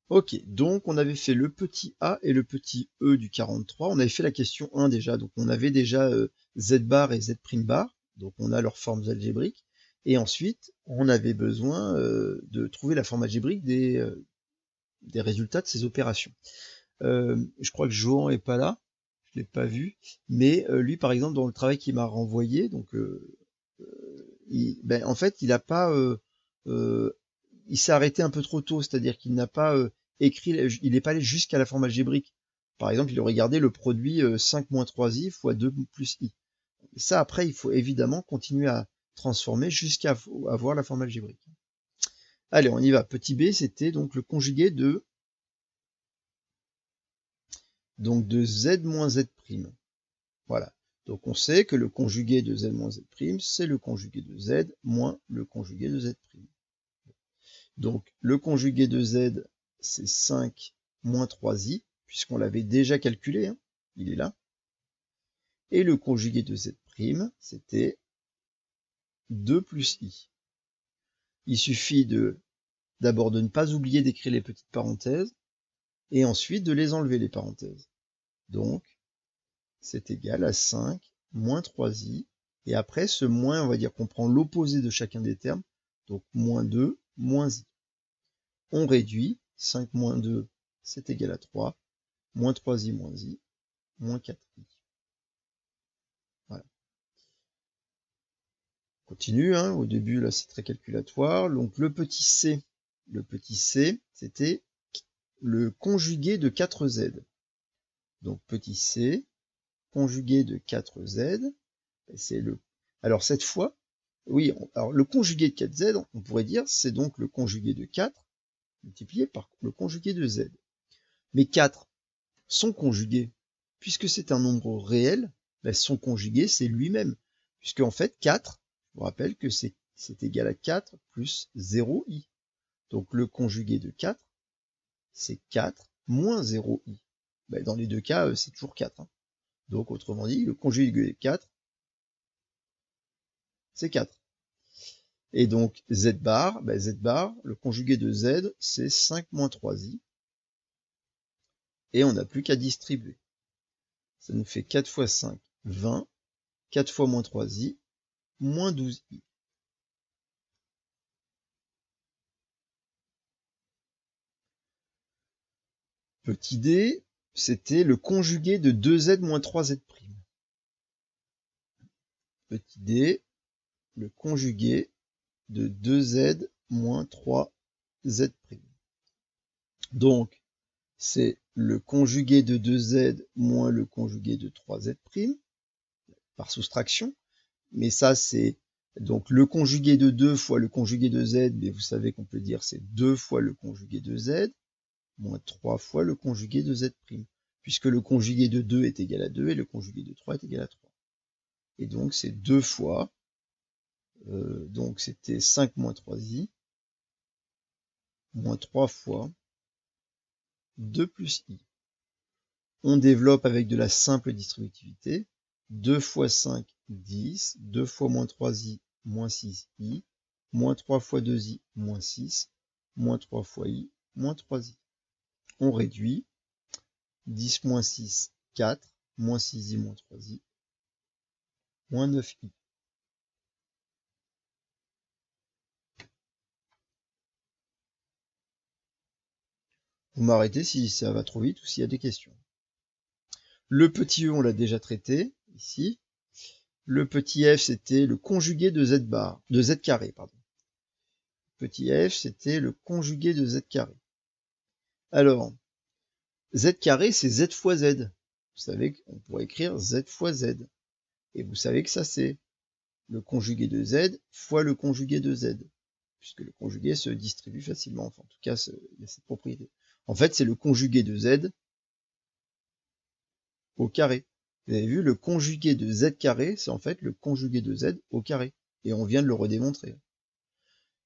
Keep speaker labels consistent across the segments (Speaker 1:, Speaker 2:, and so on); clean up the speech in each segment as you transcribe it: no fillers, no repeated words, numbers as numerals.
Speaker 1: Ok, donc on avait fait le petit a et le petit e du 43. On avait fait la question 1 déjà, donc on avait déjà z bar et z prime bar, donc on a leurs formes algébriques. Et ensuite, on avait besoin de trouver la forme algébrique des résultats de ces opérations. Je crois que Johan est pas là, je l'ai pas vu, mais lui par exemple dans le travail qu'il m'a renvoyé, donc en fait il a pas, euh, il s'est arrêté un peu trop tôt, c'est-à-dire qu'il n'a pas écrit, il n'est pas allé jusqu'à la forme algébrique. Par exemple, il aurait gardé le produit 5-3i fois 2 plus i. Et ça après, il faut évidemment continuer à transformer jusqu'à avoir la forme algébrique. Allez, on y va. Petit b, c'était donc le conjugué de z moins z prime. Voilà. Donc on sait que le conjugué de z moins z prime, c'est le conjugué de z moins le conjugué de z prime. Donc le conjugué de z, c'est 5 moins 3i, puisqu'on l'avait déjà calculé, hein, il est là. Et le conjugué de z prime, c'était 2 plus i. Il suffit d'abord de ne pas oublier d'écrire les petites parenthèses, et ensuite de les enlever les parenthèses. Donc, c'est égal à 5 moins 3i, et après ce moins, on va dire qu'on prend l'opposé de chacun des termes, donc moins 2, moins i. On réduit, 5 moins 2, c'est égal à 3, moins 3i moins i, moins 4i. Voilà. On continue, hein, au début, là, c'est très calculatoire. Donc le petit c, c'était le conjugué de 4z. Donc petit c, conjugué de 4z, c'est le... Alors cette fois, oui, alors le conjugué de 4z, on pourrait dire, c'est donc le conjugué de 4 multiplié par le conjugué de z. Mais 4, son conjugué, puisque c'est un nombre réel, ben son conjugué, c'est lui-même. Puisque en fait, 4, je vous rappelle que c'est égal à 4 plus 0i. Donc le conjugué de 4, c'est 4 moins 0i. Ben, dans les deux cas, c'est toujours 4. Hein. Donc autrement dit, le conjugué de 4, c'est 4. Et donc z bar, le conjugué de z, c'est 5 moins 3i. Et on n'a plus qu'à distribuer. Ça nous fait 4 fois 5, 20. 4 fois moins 3i, moins 12i. Petit d, c'était le conjugué de 2z moins 3z'. Petit d, le conjugué de 2z moins 3z'. Donc, c'est le conjugué de 2z moins le conjugué de 3z', par soustraction. Mais ça, c'est donc le conjugué de 2 fois le conjugué de z, mais vous savez qu'on peut dire c'est 2 fois le conjugué de z, moins 3 fois le conjugué de z', puisque le conjugué de 2 est égal à 2 et le conjugué de 3 est égal à 3. Et donc c'est 2 fois, donc c'était 5 moins 3i, moins 3 fois 2 plus i. On développe avec de la simple distributivité, 2 fois 5, 10, 2 fois moins 3i, moins 6i, moins 3 fois 2i, moins 6, moins 3 fois i, moins 3i. On réduit, 10 moins 6, 4, moins 6i, moins 3i, moins 9i. Vous m'arrêtez si ça va trop vite ou s'il y a des questions. Le petit e, on l'a déjà traité, ici. Le petit f, c'était le conjugué de z bar, de z carré, pardon. Petit f, c'était le conjugué de z carré. Alors, z carré, c'est z fois z. Vous savez qu'on pourrait écrire z fois z. Et vous savez que ça, c'est le conjugué de z fois le conjugué de z. Puisque le conjugué se distribue facilement. Enfin, en tout cas, il y a cette propriété. En fait, c'est le conjugué de z au carré. Vous avez vu, le conjugué de z carré, c'est en fait le conjugué de z au carré. Et on vient de le redémontrer.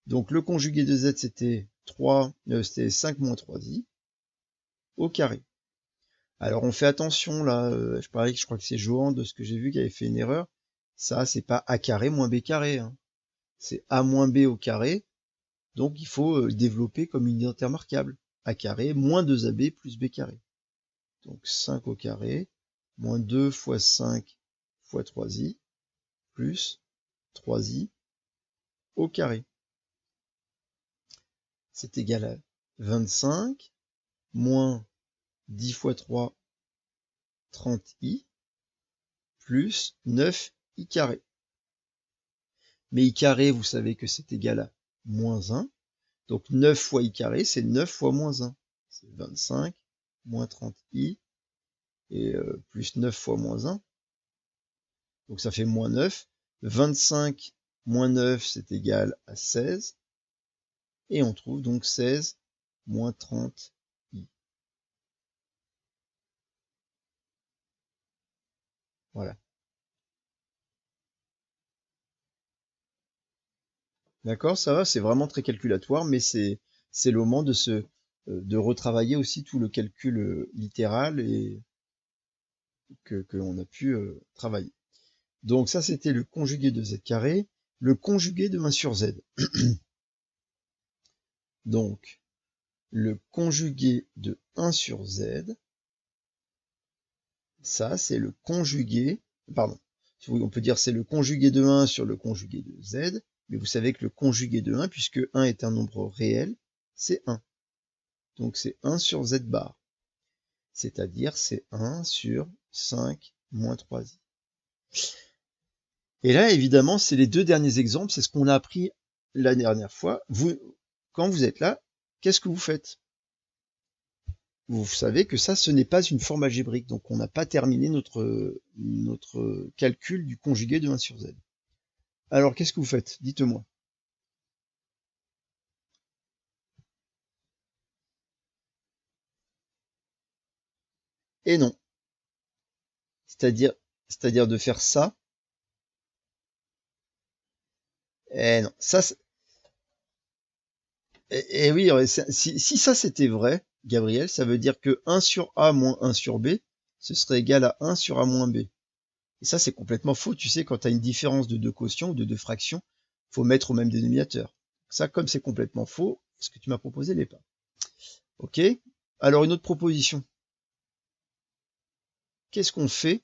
Speaker 1: Donc le conjugué de z, c'était 5 moins 3i au carré. Alors on fait attention là, je crois que c'est Johan de ce que j'ai vu qui avait fait une erreur. Ça, c'est pas a carré moins b carré. Hein. C'est a moins b au carré. Donc il faut développer comme unité intermarquable. a carré moins 2ab plus b carré. Donc 5 au carré, moins 2 fois 5 fois 3i, plus 3i au carré. C'est égal à 25, moins 10 fois 3, 30i, plus 9i carré. Mais i carré, vous savez que c'est égal à moins 1. Donc 9 fois i carré, c'est 9 fois moins 1. C'est 25, moins 30i, et plus 9 fois moins 1. Donc ça fait moins 9. 25 moins 9, c'est égal à 16. Et on trouve donc 16 moins 30i. Voilà. D'accord, ça va, c'est vraiment très calculatoire, mais c'est le moment de retravailler aussi tout le calcul littéral et que l'on a pu travailler. Donc ça, c'était le conjugué de z carré, le conjugué de 1 sur z. Donc, le conjugué de 1 sur z, ça, c'est le conjugué, pardon, on peut dire c'est le conjugué de 1 sur le conjugué de z, mais vous savez que le conjugué de 1, puisque 1 est un nombre réel, c'est 1. Donc c'est 1 sur z bar, c'est-à-dire c'est 1 sur 5 moins 3i. Et là, évidemment, c'est les deux derniers exemples, c'est ce qu'on a appris la dernière fois. Quand vous êtes là, qu'est-ce que vous faites? Vous savez que ça, ce n'est pas une forme algébrique, donc on n'a pas terminé notre calcul du conjugué de 1 sur z. Alors, qu'est-ce que vous faites? Dites-moi. Et non. C'est-à-dire de faire ça. Et non. Ça, et oui, si ça c'était vrai, Gabriel, ça veut dire que 1 sur a moins 1 sur b, ce serait égal à 1 sur a moins b. Et ça, c'est complètement faux. Tu sais, quand tu as une différence de deux quotients ou de deux fractions, faut mettre au même dénominateur. Ça, comme c'est complètement faux, ce que tu m'as proposé n'est pas. Ok? Alors, une autre proposition. Qu'est-ce qu'on fait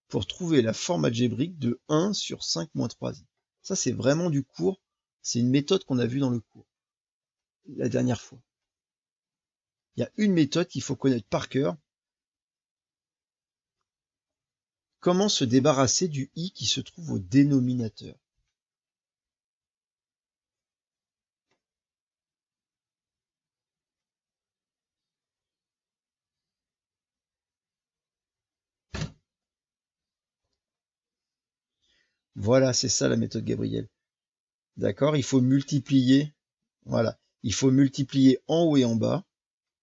Speaker 1: pour trouver la forme algébrique de 1 sur 5 moins 3i? Ça, c'est vraiment du cours. C'est une méthode qu'on a vue dans le cours la dernière fois. Il y a une méthode qu'il faut connaître par cœur. Comment se débarrasser du i qui se trouve au dénominateur? Voilà, c'est ça la méthode Gabriel. D'accord? Il faut multiplier, voilà, il faut multiplier en haut et en bas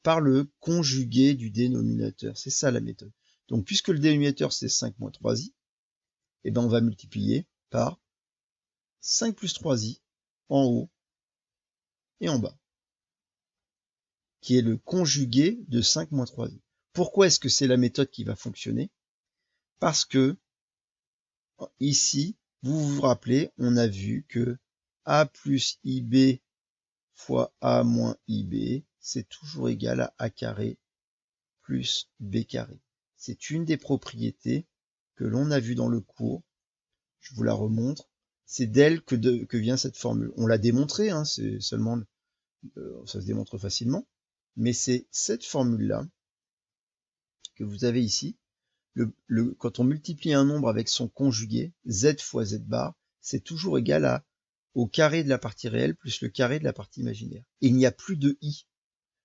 Speaker 1: par le conjugué du dénominateur. C'est ça la méthode. Donc, puisque le dénominateur c'est 5 moins 3i, eh ben on va multiplier par 5 plus 3i en haut et en bas, qui est le conjugué de 5 moins 3i. Pourquoi est-ce que c'est la méthode qui va fonctionner? Parce que ici, vous vous rappelez, on a vu que a plus ib fois a moins ib, c'est toujours égal à a carré plus b carré. C'est une des propriétés que l'on a vu dans le cours. Je vous la remontre. C'est d'elle que vient cette formule. On l'a démontré, hein, c'est seulement, ça se démontre facilement. Mais c'est cette formule-là que vous avez ici. Quand on multiplie un nombre avec son conjugué, z fois z bar, c'est toujours égal au carré de la partie réelle plus le carré de la partie imaginaire. Et il n'y a plus de i.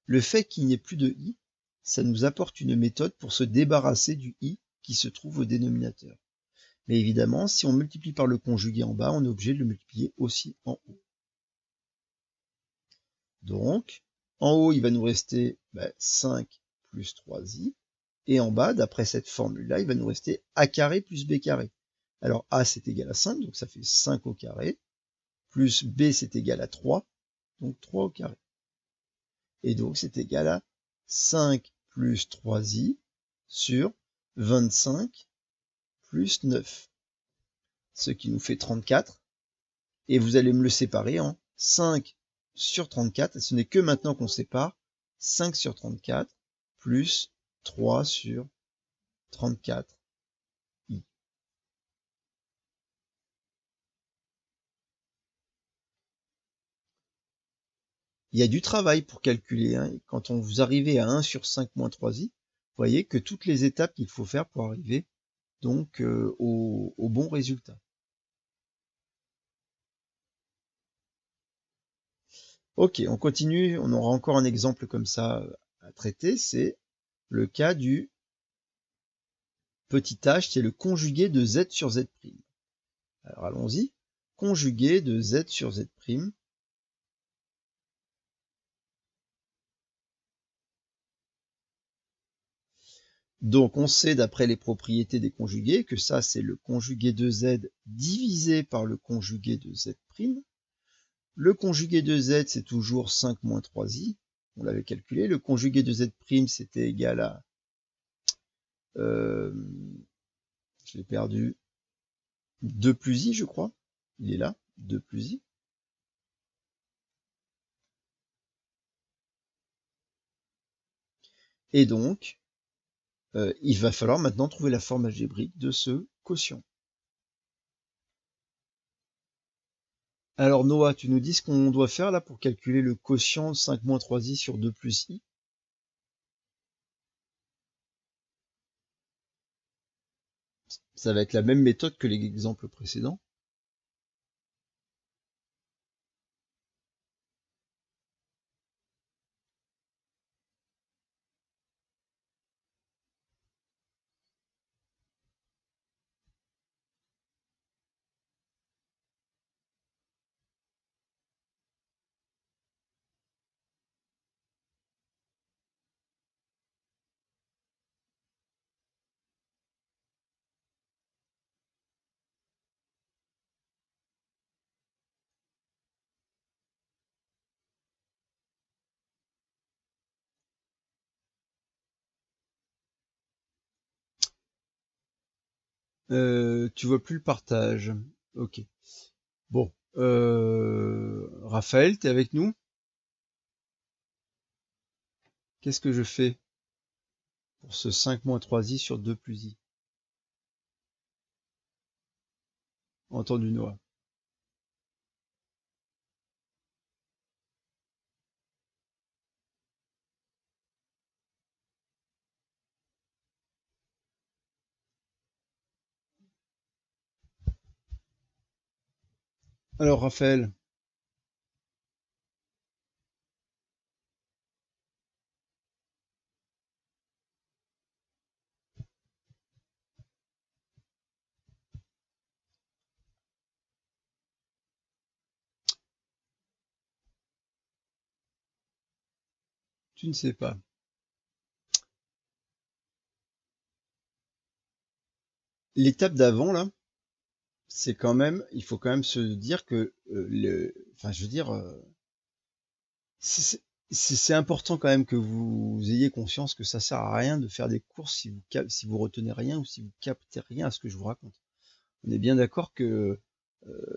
Speaker 1: Le fait qu'il n'y ait plus de i, ça nous apporte une méthode pour se débarrasser du i qui se trouve au dénominateur. Mais évidemment, si on multiplie par le conjugué en bas, on est obligé de le multiplier aussi en haut. Donc, en haut, il va nous rester 5 plus 3i. Et en bas, d'après cette formule-là, il va nous rester a carré plus b carré. Alors a, c'est égal à 5, donc ça fait 5 au carré. Plus b, c'est égal à 3, donc 3 au carré. Et donc, c'est égal à 5 plus 3i sur 25 plus 9. Ce qui nous fait 34. Et vous allez me le séparer en 5 sur 34. Et ce n'est que maintenant qu'on sépare. 5 sur 34 plus 3 sur 34 i. Il y a du travail pour calculer, hein. Quand vous arrivez à 1 sur 5 moins 3i, vous voyez que toutes les étapes qu'il faut faire pour arriver donc au bon résultat. Ok, on continue, on aura encore un exemple comme ça à traiter, c'est le cas du petit h, c'est le conjugué de z sur z'. Alors allons-y, conjugué de z sur z'. Donc on sait d'après les propriétés des conjugués que ça c'est le conjugué de z divisé par le conjugué de z'. Le conjugué de z c'est toujours 5 moins 3i, on l'avait calculé. Le conjugué de z' c'était égal à... je l'ai perdu. 2 plus i je crois. Il est là, 2 plus i. Et donc, il va falloir maintenant trouver la forme algébrique de ce quotient. Alors Noah, tu nous dis ce qu'on doit faire là pour calculer le quotient 5 moins 3i sur 2 plus i. Ça va être la même méthode que l'exemple précédent. Tu vois plus le partage. Ok. Bon. Raphaël, t'es avec nous? Qu'est-ce que je fais pour ce 5 moins 3i sur 2 plus i? Entendu Noah. Alors Raphaël, tu ne sais pas. L'étape d'avant là, c'est quand même, il faut quand même se dire que enfin je veux dire, c'est c'est important quand même que vous ayez conscience que ça sert à rien de faire des courses si vous retenez rien ou si vous captez rien à ce que je vous raconte. On est bien d'accord que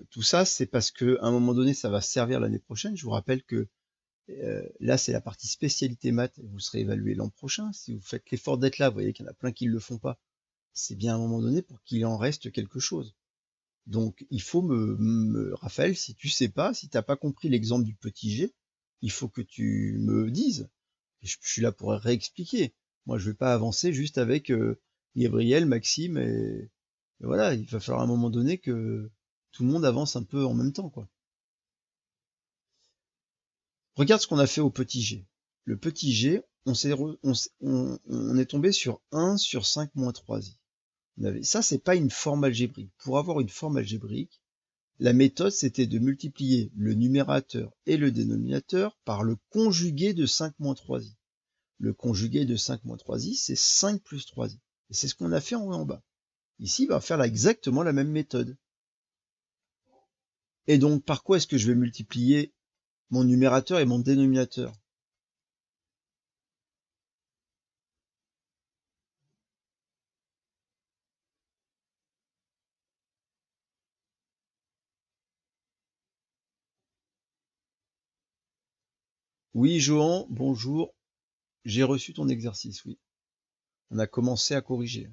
Speaker 1: tout ça, c'est parce que à un moment donné, ça va servir l'année prochaine. Je vous rappelle que là, c'est la partie spécialité maths. Vous serez évalué l'an prochain. Si vous faites l'effort d'être là, vous voyez qu'il y en a plein qui ne le font pas. C'est bien à un moment donné pour qu'il en reste quelque chose. Donc, il faut Raphaël, si tu sais pas, si t'as pas compris l'exemple du petit G, il faut que tu me dises. Et je suis là pour réexpliquer. Moi, je vais pas avancer juste avec Gabriel, Maxime et voilà. Il va falloir à un moment donné que tout le monde avance un peu en même temps, quoi. Regarde ce qu'on a fait au petit G. Le petit G, on est tombé sur 1 sur 5 moins 3i. Ça, c'est pas une forme algébrique. Pour avoir une forme algébrique, la méthode, c'était de multiplier le numérateur et le dénominateur par le conjugué de 5 moins 3i. Le conjugué de 5 moins 3i, c'est 5 plus 3i. Et c'est ce qu'on a fait en bas. Ici, il va faire exactement la même méthode. Et donc, par quoi est-ce que je vais multiplier mon numérateur et mon dénominateur? Oui, Johan, bonjour. J'ai reçu ton exercice, oui. On a commencé à corriger.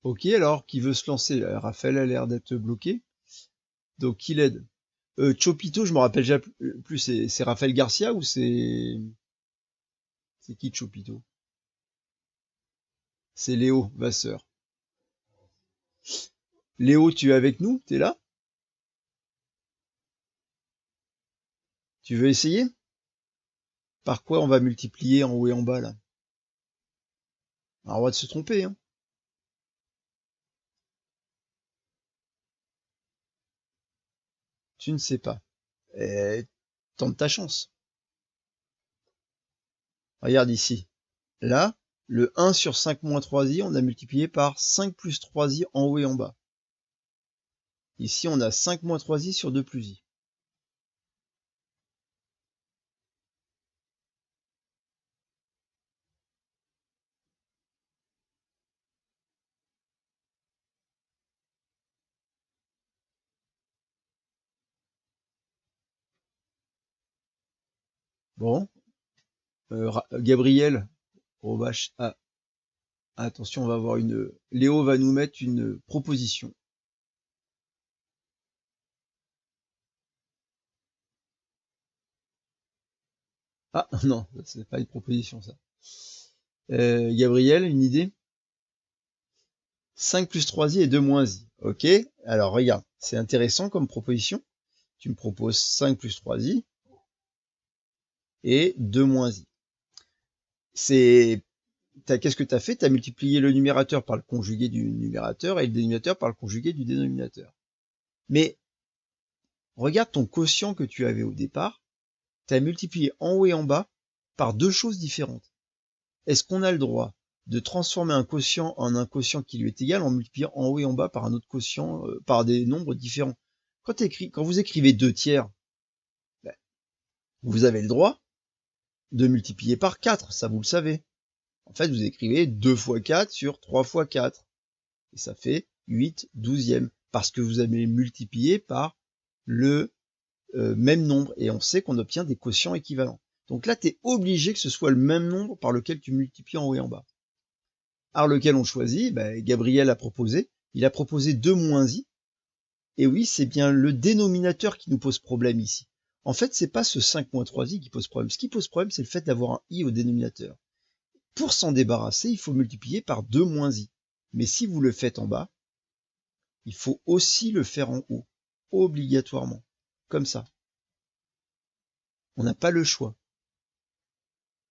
Speaker 1: Ok, alors, qui veut se lancer? Raphaël a l'air d'être bloqué. Donc, qui l'aide? Chopito, je me rappelle déjà plus, c'est Raphaël Garcia ou c'est qui Chopito? C'est Léo Vasseur. Léo, tu es avec nous? T'es là? Tu veux essayer? Par quoi on va multiplier en haut et en bas, là? On a le droit de se tromper, hein. Tu ne sais pas. Tente ta chance. Regarde ici. Là, le 1 sur 5 moins 3i, on a multiplié par 5 plus 3i en haut et en bas. Ici, on a 5 moins 3i sur 2 plus i. Bon, Gabriel, oh vache, ah, attention, on va avoir Léo va nous mettre une proposition. Ah, non, c'est pas une proposition, ça. Gabriel, une idée? 5 plus 3i et 2 moins i. Ok, alors regarde, c'est intéressant comme proposition. Tu me proposes 5 plus 3i et 2 moins i. Qu'est-ce que tu as fait? Tu as multiplié le numérateur par le conjugué du numérateur et le dénominateur par le conjugué du dénominateur. Mais regarde ton quotient que tu avais au départ, tu as multiplié en haut et en bas par deux choses différentes. Est-ce qu'on a le droit de transformer un quotient en un quotient qui lui est égal en multipliant en haut et en bas par un autre quotient, par des nombres différents? Quand vous écrivez 2 tiers, ben, vous avez le droit de multiplier par 4, ça vous le savez. En fait, vous écrivez 2 fois 4 sur 3 fois 4. Et ça fait 8 douzièmes. Parce que vous avez multiplié par le même nombre. Et on sait qu'on obtient des quotients équivalents. Donc là, tu es obligé que ce soit le même nombre par lequel tu multiplies en haut et en bas. Alors lequel on choisit? Gabriel a proposé. Il a proposé 2 moins i. Et oui, c'est bien le dénominateur qui nous pose problème ici. En fait, c'est pas ce 5 moins 3i qui pose problème. Ce qui pose problème, c'est le fait d'avoir un i au dénominateur. Pour s'en débarrasser, il faut multiplier par 2 moins i. Mais si vous le faites en bas, il faut aussi le faire en haut, obligatoirement, comme ça. On n'a pas le choix.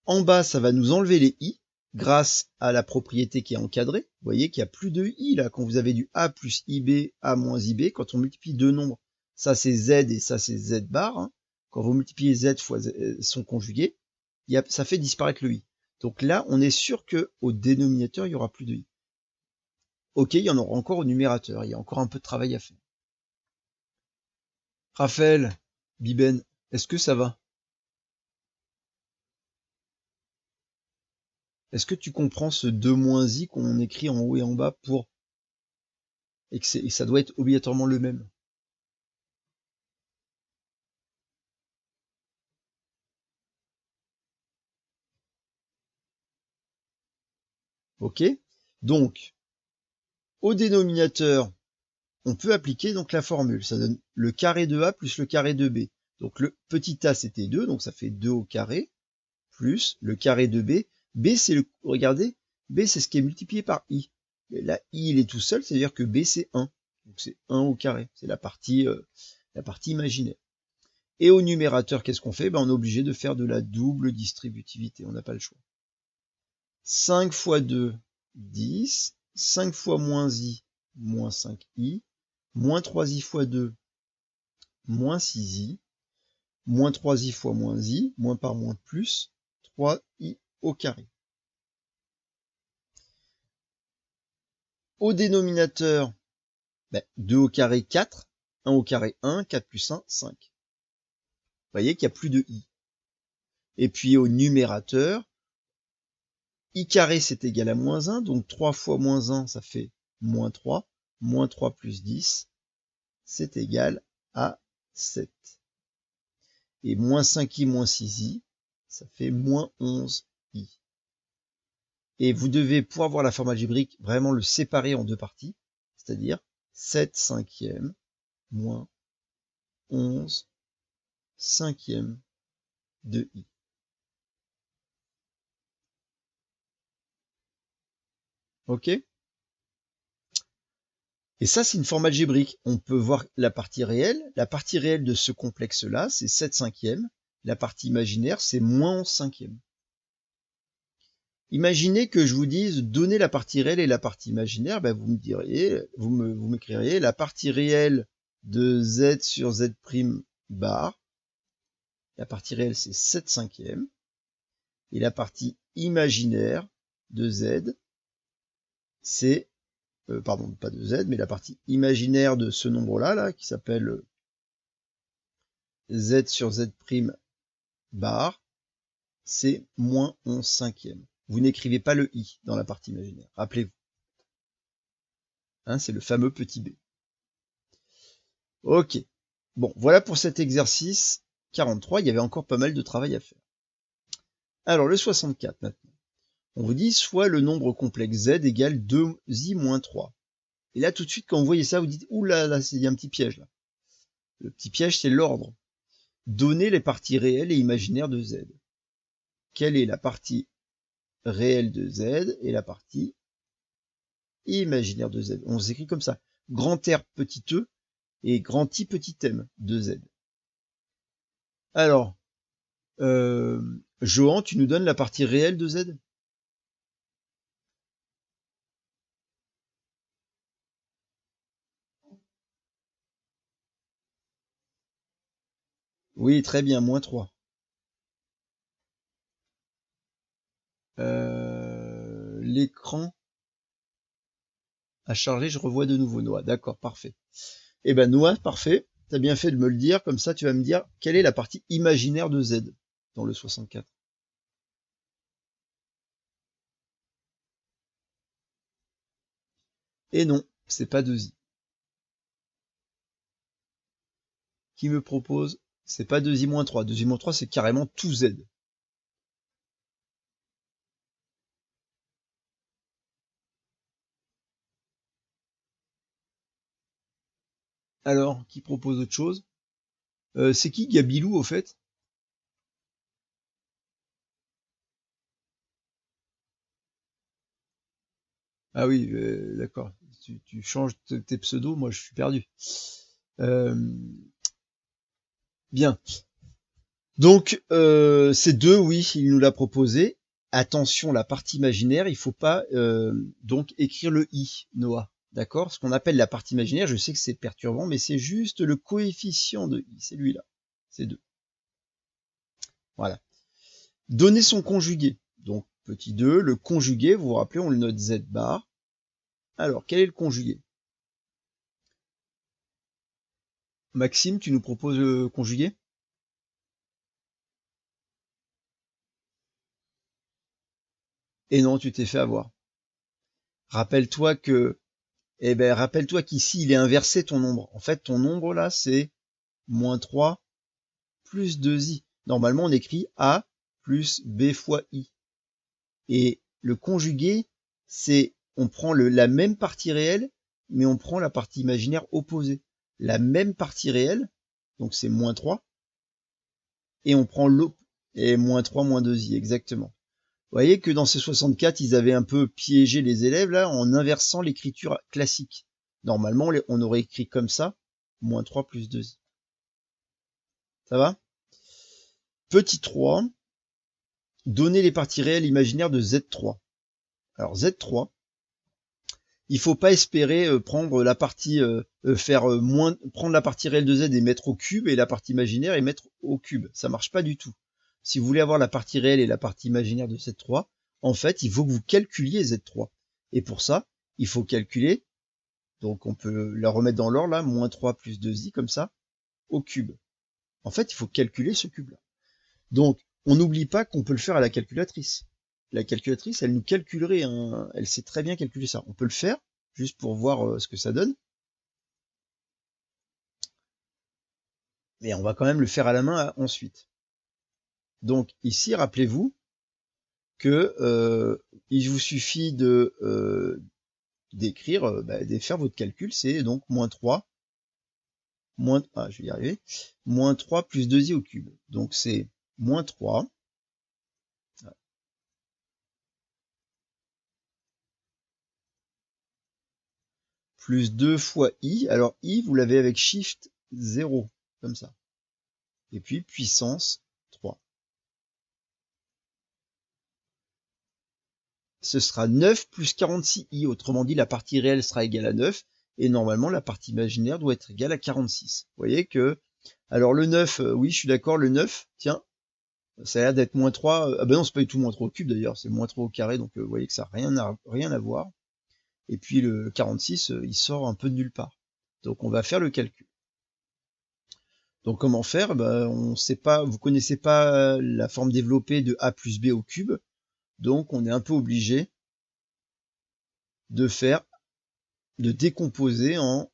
Speaker 1: En bas, ça va nous enlever les i, grâce à la propriété qui est encadrée. Vous voyez qu'il n'y a plus de i là, quand vous avez du a plus ib, a moins ib, quand on multiplie deux nombres, ça c'est z et ça c'est z bar, hein. Quand vous multipliez z fois son conjugué, ça fait disparaître le i. Donc là, on est sûr qu'au dénominateur, il n'y aura plus de i. Ok, il y en aura encore au numérateur, il y a encore un peu de travail à faire. Raphaël, Biben, est-ce que ça va? Est-ce que tu comprends ce 2 moins i qu'on écrit en haut et en bas et que ça doit être obligatoirement le même? Ok? Donc, au dénominateur, on peut appliquer donc la formule. Ça donne le carré de a plus le carré de b. Donc le petit a c'était 2, donc ça fait 2 au carré, plus le carré de b. B c'est regardez, b c'est ce qui est multiplié par i. Et là, i il est tout seul, c'est-à-dire que b c'est 1. Donc c'est 1 au carré, c'est la partie imaginaire. Et au numérateur, qu'est-ce qu'on fait? On est obligé de faire de la double distributivité, on n'a pas le choix. 5 fois 2, 10. 5 fois moins i, moins 5i. Moins 3i fois 2, moins 6i. Moins 3i fois moins i, moins par moins plus, 3i au carré. Au dénominateur, 2 au carré 4, 1 au carré 1, 4 plus 1, 5. Vous voyez qu'il n'y a plus de i. Et puis au numérateur, I carré, c'est égal à moins 1, donc 3 fois moins 1, ça fait moins 3. Moins 3 plus 10, c'est égal à 7. Et moins 5i moins 6i, ça fait moins 11i. Et vous devez, pour avoir la forme algébrique, vraiment le séparer en deux parties, c'est-à-dire 7 cinquièmes moins 11 cinquièmes de i. Ok? Et ça, c'est une forme algébrique. On peut voir la partie réelle. La partie réelle de ce complexe-là, c'est 7 cinquièmes. La partie imaginaire, c'est moins 11 cinquièmes. Imaginez que je vous dise, donnez la partie réelle et la partie imaginaire, ben vous me diriez, vous m'écririez la partie réelle de z sur z' bar. La partie réelle, c'est 7 cinquièmes. Et la partie imaginaire de z, c'est, pardon, pas de z, mais la partie imaginaire de ce nombre-là, là, qui s'appelle z sur z' bar, c'est moins 11 cinquièmes. Vous n'écrivez pas le i dans la partie imaginaire, rappelez-vous. Hein, c'est le fameux petit b. Ok. Bon, voilà pour cet exercice 43. Il y avait encore pas mal de travail à faire. Alors, le 64 maintenant. On vous dit soit le nombre complexe z égale 2i moins 3. Et là, tout de suite, quand vous voyez ça, vous dites, ouh là, là, il y a un petit piège là. Le petit piège, c'est l'ordre. Donnez les parties réelles et imaginaires de z. Quelle est la partie réelle de z et la partie imaginaire de z? On s'écrit comme ça. Grand R petit e et grand I petit m de z. Alors, Johan, tu nous donnes la partie réelle de z? Oui, très bien, moins 3. L'écran à charger, je revois de nouveau Noah. D'accord, parfait. Eh ben Noah, parfait. T'as bien fait de me le dire, comme ça tu vas me dire quelle est la partie imaginaire de Z dans le 64. Et non, c'est pas 2i. Qui me propose? C'est pas 2i moins 3. 2i moins 3, c'est carrément tout Z. Alors, qui propose autre chose? C'est qui Gabilou au fait? Ah oui, d'accord. Tu changes tes pseudos, moi je suis perdu. Bien. Donc, c'est 2, oui, il nous l'a proposé. Attention, la partie imaginaire, il faut pas donc écrire le i, Noah. D'accord? Ce qu'on appelle la partie imaginaire, je sais que c'est perturbant, mais c'est juste le coefficient de i, c'est lui là. C'est 2. Voilà. Donner son conjugué. Donc, petit 2, le conjugué, vous vous rappelez, on le note z bar. Alors, quel est le conjugué? Maxime, tu nous proposes le conjugué? Et non, tu t'es fait avoir. Rappelle-toi que, eh ben, rappelle-toi qu'ici, il est inversé ton nombre. En fait, ton nombre là, c'est moins 3 plus 2i. Normalement, on écrit a plus b fois i. Et le conjugué, c'est, on prend la même partie réelle, mais on prend la partie imaginaire opposée. La même partie réelle, donc c'est moins 3, et on prend l'autre, et moins 3 moins 2i, exactement. Vous voyez que dans ces 64, ils avaient un peu piégé les élèves là en inversant l'écriture classique. Normalement, on aurait écrit comme ça, moins 3 plus 2i. Ça va? Petit 3, donner les parties réelles imaginaires de Z3. Alors Z3, il faut pas espérer prendre la partie, prendre la partie réelle de Z et mettre au cube et la partie imaginaire et mettre au cube. Ça marche pas du tout. Si vous voulez avoir la partie réelle et la partie imaginaire de Z3, en fait, il faut que vous calculiez Z3. Et pour ça, il faut calculer, donc on peut la remettre dans l'ordre là, moins 3 plus 2i comme ça, au cube. En fait, il faut calculer ce cube-là. Donc, on n'oublie pas qu'on peut le faire à la calculatrice. la calculatrice, elle nous calculerait, elle sait très bien calculer ça. On peut le faire, juste pour voir ce que ça donne. Mais on va quand même le faire à la main ensuite. Donc ici, rappelez-vous que il vous suffit de d'écrire, de faire votre calcul, c'est donc moins 3, je vais y arriver, moins 3 plus 2i au cube. Donc c'est moins 3, plus 2 fois i. Alors i, vous l'avez avec shift 0, comme ça. Et puis puissance 3. Ce sera 9 plus 46i. Autrement dit, la partie réelle sera égale à 9. Et normalement, la partie imaginaire doit être égale à 46. Vous voyez que... Alors le 9, oui, je suis d'accord, le 9, tiens, ça a l'air d'être moins 3. Ah ben non, c'est pas du tout moins 3 au cube d'ailleurs, c'est moins 3 au carré. Donc vous voyez que ça n'a rien à voir. Et puis le 46, il sort un peu de nulle part. Donc on va faire le calcul. Donc comment faire? On sait pas, vous connaissez pas la forme développée de a plus b au cube. Donc on est un peu obligé de décomposer en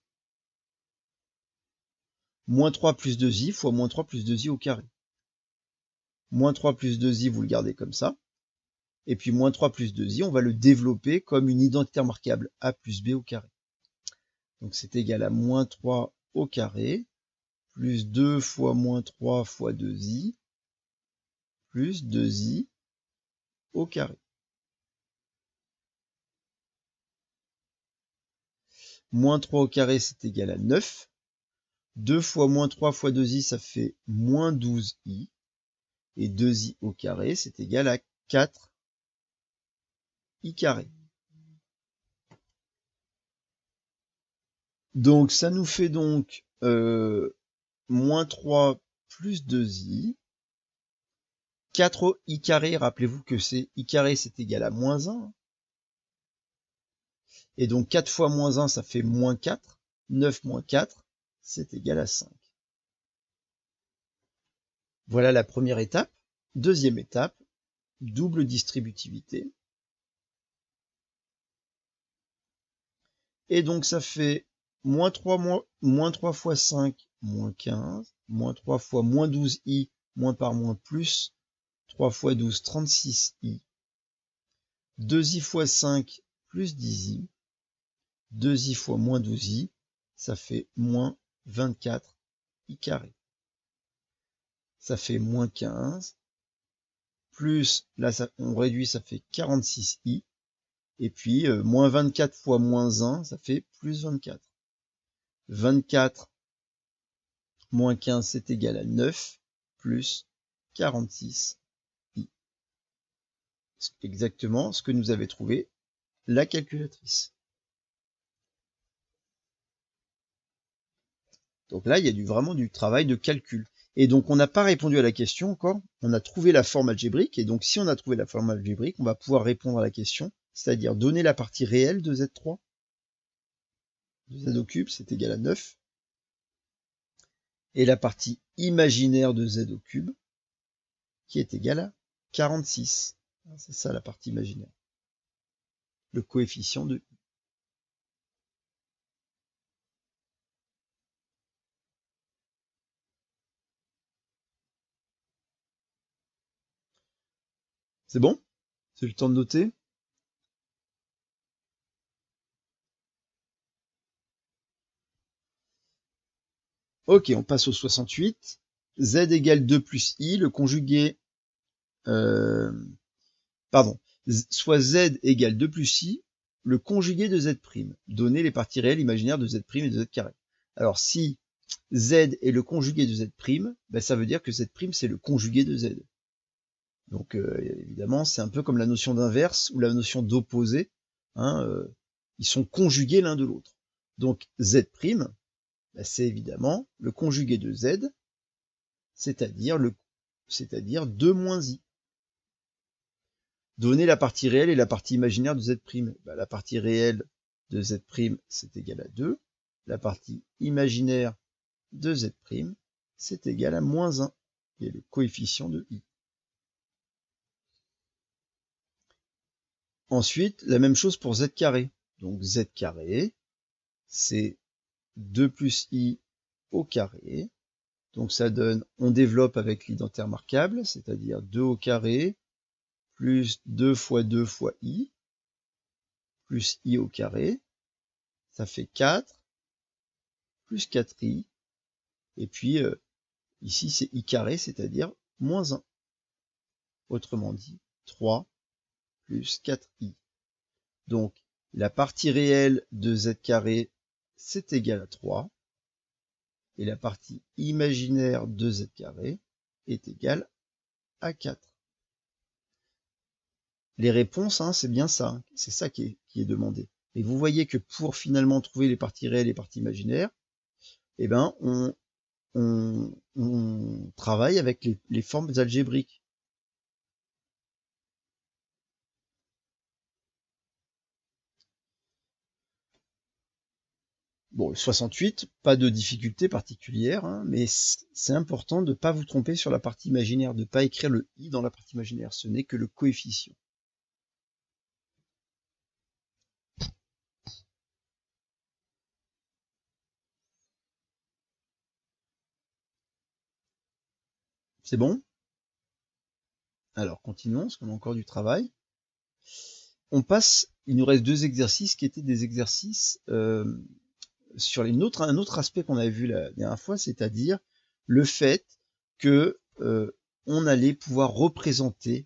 Speaker 1: moins 3 plus 2i fois moins 3 plus 2i au carré. Moins 3 plus 2i, vous le gardez comme ça. Et puis moins 3 plus 2i, on va le développer comme une identité remarquable, a plus b au carré. Donc c'est égal à moins 3 au carré, plus 2 fois moins 3 fois 2i, plus 2i au carré. Moins 3 au carré, c'est égal à 9. 2 fois moins 3 fois 2i, ça fait moins 12i. Et 2i au carré, c'est égal à 4i carré. Donc ça nous fait donc moins 3 plus 2i. 4i carré, rappelez-vous que c'est i carré, c'est égal à moins 1. Et donc 4 fois moins 1, ça fait moins 4. 9 moins 4, c'est égal à 5. Voilà la première étape. Deuxième étape, double distributivité. Et donc ça fait moins 3 fois 5, moins 15, moins 3 fois moins 12i, moins par moins plus, 3 fois 12, 36i, 2i fois 5, plus 10i, 2i fois moins 12i, ça fait moins 24i carré. Ça fait moins 15, plus, là on réduit, ça fait 46i, et puis moins 24 fois moins 1, ça fait plus 24. 24 moins 15, c'est égal à 9, plus 46i. C'est exactement ce que nous avait trouvé la calculatrice. Donc là, il y a vraiment du travail de calcul. Et donc, on n'a pas répondu à la question encore. On a trouvé la forme algébrique. Et donc, si on a trouvé la forme algébrique, on va pouvoir répondre à la question, c'est-à-dire donner la partie réelle de Z3. De Z au cube, c'est égal à 9. Et la partie imaginaire de Z au cube, qui est égale à 46. C'est ça la partie imaginaire. Le coefficient de I. C'est bon? C'est le temps de noter? Ok, on passe au 68. Z égale 2 plus I, le conjugué... soit Z égale 2 plus I, le conjugué de Z'. Donner les parties réelles imaginaires de Z' et de Z carré. Alors si Z est le conjugué de Z', ça veut dire que Z' c'est le conjugué de Z. Donc évidemment, c'est un peu comme la notion d'inverse ou la notion d'opposé. Ils sont conjugués l'un de l'autre. Donc Z', c'est évidemment le conjugué de Z, c'est-à-dire 2 moins I. Donner la partie réelle et la partie imaginaire de Z'. La partie réelle de Z', c'est égal à 2. La partie imaginaire de Z', c'est égal à moins 1. Et le coefficient de I. Ensuite, la même chose pour z carré. Donc z carré, c'est 2 plus i au carré. Donc ça donne, on développe avec l'identité remarquable, c'est-à-dire 2 au carré plus 2 fois 2 fois i, plus i au carré. Ça fait 4, plus 4i. Et puis ici c'est i carré, c'est-à-dire moins 1. Autrement dit, 3 plus 4i. Donc la partie réelle de z carré, c'est égal à 3. Et la partie imaginaire de z carré est égale à 4. Les réponses, hein, c'est bien ça, c'est ça qui est demandé. Et vous voyez que pour finalement trouver les parties réelles et les parties imaginaires, eh ben, on travaille avec les formes algébriques. Bon, 68, pas de difficulté particulière, hein, mais c'est important de ne pas vous tromper sur la partie imaginaire, de ne pas écrire le i dans la partie imaginaire, ce n'est que le coefficient. C'est bon? Alors, continuons, parce qu'on a encore du travail. On passe, il nous reste 2 exercices qui étaient des exercices sur un autre aspect qu'on avait vu la dernière fois, c'est-à-dire le fait que on allait pouvoir représenter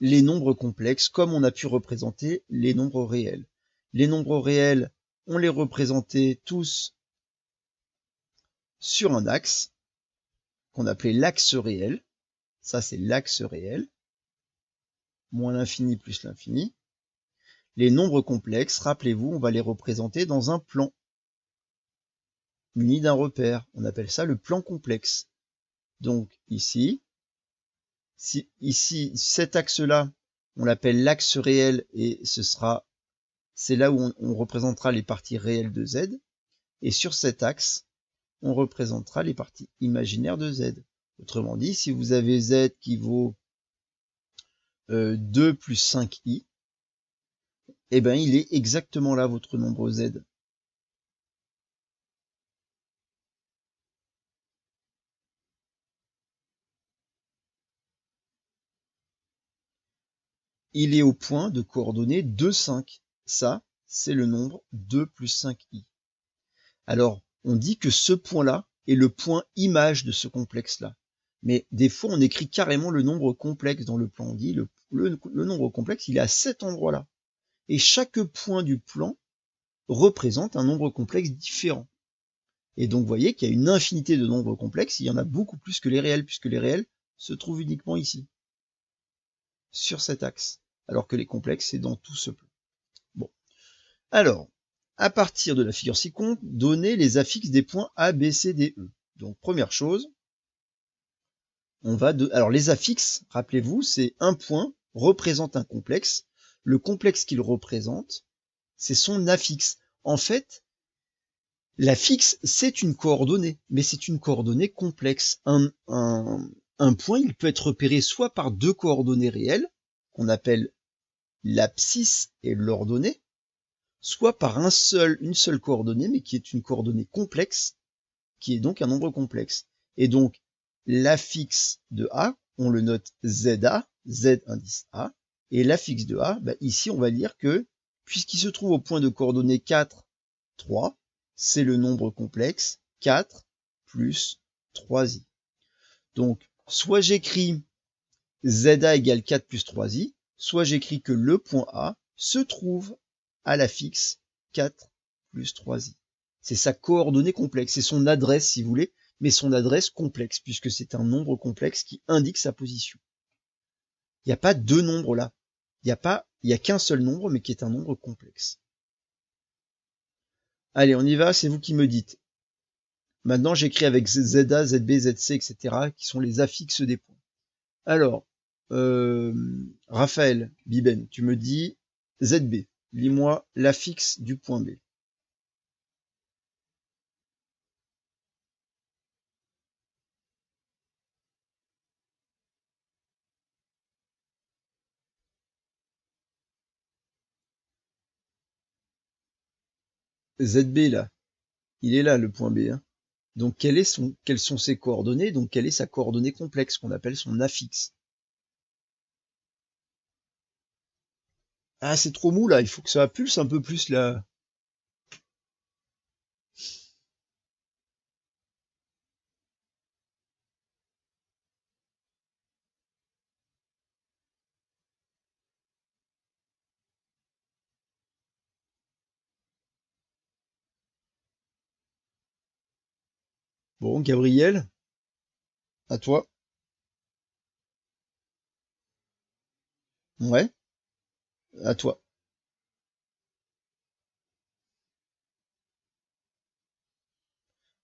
Speaker 1: les nombres complexes comme on a pu représenter les nombres réels. Les nombres réels, on les représentait tous sur un axe qu'on appelait l'axe réel. Ça, c'est l'axe réel, moins l'infini plus l'infini. Les nombres complexes, rappelez-vous, on va les représenter dans un plan muni d'un repère. On appelle ça le plan complexe. Donc ici, cet axe-là, on l'appelle l'axe réel et c'est là où on représentera les parties réelles de z. Et sur cet axe, on représentera les parties imaginaires de z. Autrement dit, si vous avez z qui vaut 2 plus 5i, eh ben il est exactement là votre nombre z. Il est au point de coordonnées 2, 5. Ça, c'est le nombre 2 plus 5i. Alors, on dit que ce point-là est le point image de ce complexe-là. Mais des fois, on écrit carrément le nombre complexe dans le plan. On dit le nombre complexe, il est à cet endroit-là. Et chaque point du plan représente un nombre complexe différent. Et donc, vous voyez qu'il y a une infinité de nombres complexes. Il y en a beaucoup plus que les réels, puisque les réels se trouvent uniquement ici, sur cet axe. Alors que les complexes, c'est dans tout ce plan. Bon. Alors, à partir de la figure ci-contre, donnez les affixes des points A, B, C, D, E. Donc, première chose, alors les affixes, rappelez-vous, c'est un point représente un complexe. Le complexe qu'il représente, c'est son affixe. En fait, l'affixe, c'est une coordonnée, mais c'est une coordonnée complexe. Un point, il peut être repéré soit par 2 coordonnées réelles, qu'on appelle l'abscisse et l'ordonnée, soit par une seule coordonnée, mais qui est une coordonnée complexe, qui est donc un nombre complexe. Et donc, l'affixe de A, on le note ZA, Z indice A, et l'affixe de A, bah ici on va dire que, puisqu'il se trouve au point de coordonnées 4, 3, c'est le nombre complexe 4 plus 3i. Donc, soit j'écris ZA égale 4 plus 3i, soit j'écris que le point A se trouve à l'affixe 4 plus 3i. C'est sa coordonnée complexe, c'est son adresse si vous voulez, mais son adresse complexe, puisque c'est un nombre complexe qui indique sa position. Il n'y a pas deux nombres là. Il n'y a qu'un seul nombre, mais qui est un nombre complexe. Allez, on y va, c'est vous qui me dites. Maintenant, j'écris avec ZA, ZB, ZC, etc., qui sont les affixes des points. Alors, Raphaël Biben, tu me dis ZB. Lis-moi l'affixe du point B. ZB là, il est là le point B. Hein. Donc quelles sont ses coordonnées? Donc quelle est sa coordonnée complexe qu'on appelle son affixe? Ah, c'est trop mou là, il faut que ça pulse un peu plus là. Bon, Gabriel, à toi. Ouais, à toi.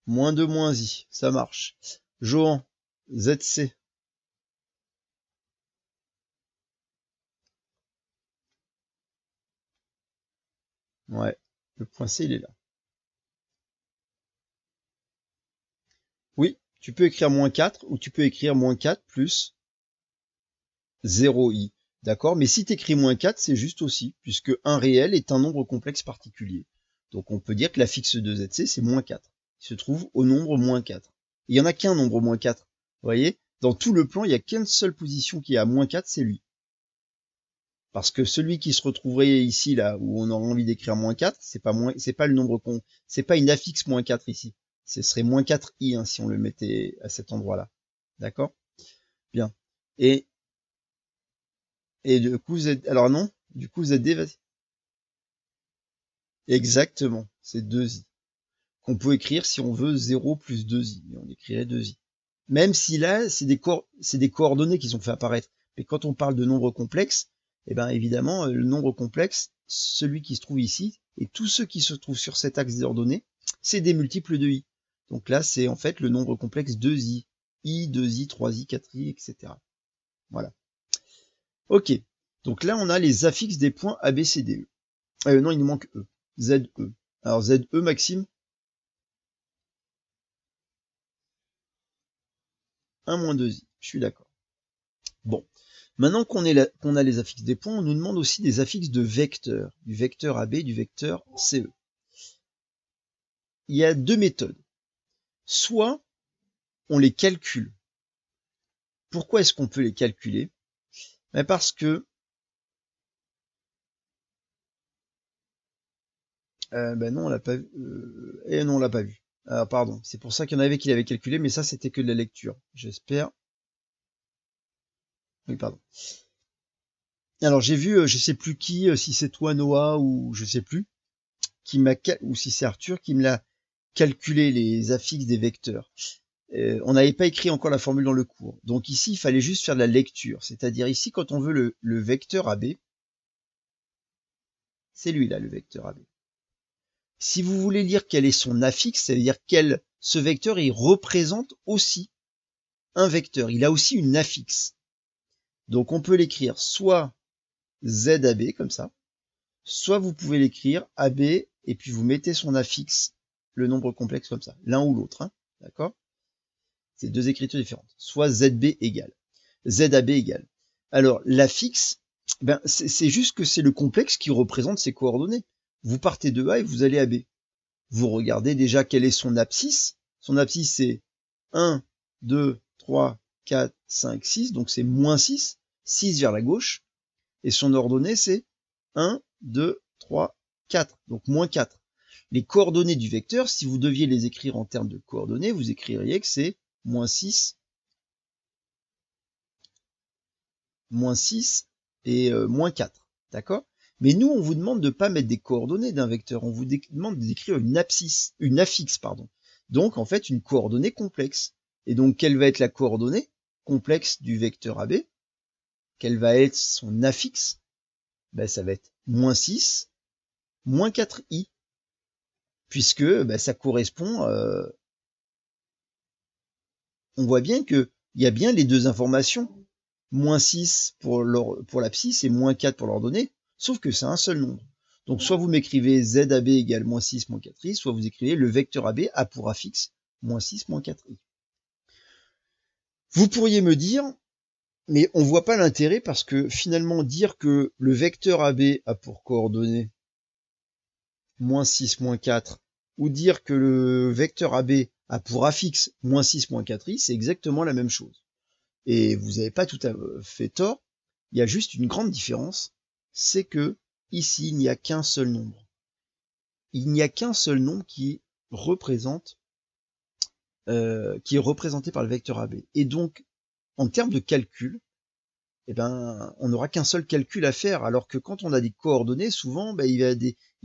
Speaker 1: Moins 2 moins I, ça marche. Johan, ZC. Ouais, le point C, il est là. Oui, tu peux écrire moins 4 ou tu peux écrire moins 4 plus 0i. D'accord? Mais si tu écris moins 4, c'est juste aussi, puisque un réel est un nombre complexe particulier. Donc on peut dire que l'affixe de ZC, c'est moins 4. Il se trouve au nombre moins 4. Il n'y en a qu'un nombre moins 4. Vous voyez? Dans tout le plan, il n'y a qu'une seule position qui est à moins 4, c'est lui. Parce que celui qui se retrouverait ici, là, où on aurait envie d'écrire moins 4, c'est pas le nombre c'est pas une affixe moins 4 ici. Ce serait moins 4i, hein, si on le mettait à cet endroit-là. D'accord? Bien. Et, et du coup, alors non, du coup, ZD, vas-y. Exactement. C'est 2i. Qu'on peut écrire si on veut 0 plus 2i. Mais on écrirait 2i. Même si là, c'est des coordonnées qui sont fait apparaître. Mais quand on parle de nombres complexes, eh ben, évidemment, le nombre complexe, celui qui se trouve ici, et tous ceux qui se trouvent sur cet axe des ordonnées, c'est des multiples de i. Donc là, c'est en fait le nombre complexe 2i. I, 2i, 3i, 4i, etc. Voilà. Ok. Donc là, on a les affixes des points A, B, C, D, E. Non, il nous manque E. Z, E. Alors Z, E, Maxime? 1 moins 2i. Je suis d'accord. Bon. Maintenant qu'on a les affixes des points, on nous demande aussi des affixes de vecteurs, du vecteur AB, du vecteur CE. Il y a deux méthodes. Soit on les calcule. Pourquoi est-ce qu'on peut les calculer? Parce que non, on l'a pas vu. Et non, on l'a pas vu. Ah, pardon. C'est pour ça qu'il y en avait qui l'avaient calculé, mais ça c'était que de la lecture. J'espère. Oui, pardon. Alors j'ai vu, je sais plus qui, si c'est toi Noah ou je sais plus, ou si c'est Arthur qui me l'a calculé les affixes des vecteurs. On n'avait pas écrit encore la formule dans le cours. Donc ici, il fallait juste faire de la lecture. C'est-à-dire ici, quand on veut le vecteur AB, c'est lui là, le vecteur AB. Si vous voulez lire quel est son affixe, c'est-à-dire ce vecteur, il représente aussi un vecteur. Il a aussi une affixe. Donc on peut l'écrire soit ZAB, comme ça, soit vous pouvez l'écrire AB, et puis vous mettez son affixe, le nombre complexe comme ça, l'un ou l'autre. Hein, d'accord? C'est deux écritures différentes. Soit ZB égale. ZAB égale. Alors, l'affixe, ben, c'est juste que c'est le complexe qui représente ses coordonnées. Vous partez de A et vous allez à B. Vous regardez déjà quel est son abscisse. Son abscisse, c'est 1, 2, 3, 4, 5, 6. Donc, c'est moins 6. 6 vers la gauche. Et son ordonnée, c'est 1, 2, 3, 4. Donc, moins 4. Les coordonnées du vecteur, si vous deviez les écrire en termes de coordonnées, vous écririez que c'est moins 6, et moins 4. D'accord? Mais nous, on vous demande de ne pas mettre des coordonnées d'un vecteur. On vous demande d'écrire une affixe, pardon. Donc, en fait, une coordonnée complexe. Et donc, quelle va être la coordonnée complexe du vecteur AB? Quelle va être son affixe? Ben, ça va être moins 6, moins 4i. Puisque ben, ça correspond... on voit bien qu'il y a bien les deux informations. Moins 6 pour l'abscisse et moins 4 pour l'ordonnée, sauf que c'est un seul nombre. Donc soit vous m'écrivez ZAB égale moins 6 moins 4i, soit vous écrivez le vecteur AB a pour affixe moins 6 moins 4i. Vous pourriez me dire, mais on voit pas l'intérêt parce que finalement dire que le vecteur AB a pour coordonnée moins 6, moins 4, ou dire que le vecteur AB a pour affixe moins 6, moins 4i, c'est exactement la même chose. Et vous n'avez pas tout à fait tort, il y a juste une grande différence, c'est que ici, il n'y a qu'un seul nombre. Il n'y a qu'un seul nombre qui est représenté par le vecteur AB. Et donc, en termes de calcul, eh ben, on n'aura qu'un seul calcul à faire, alors que quand on a des coordonnées, souvent, ben, il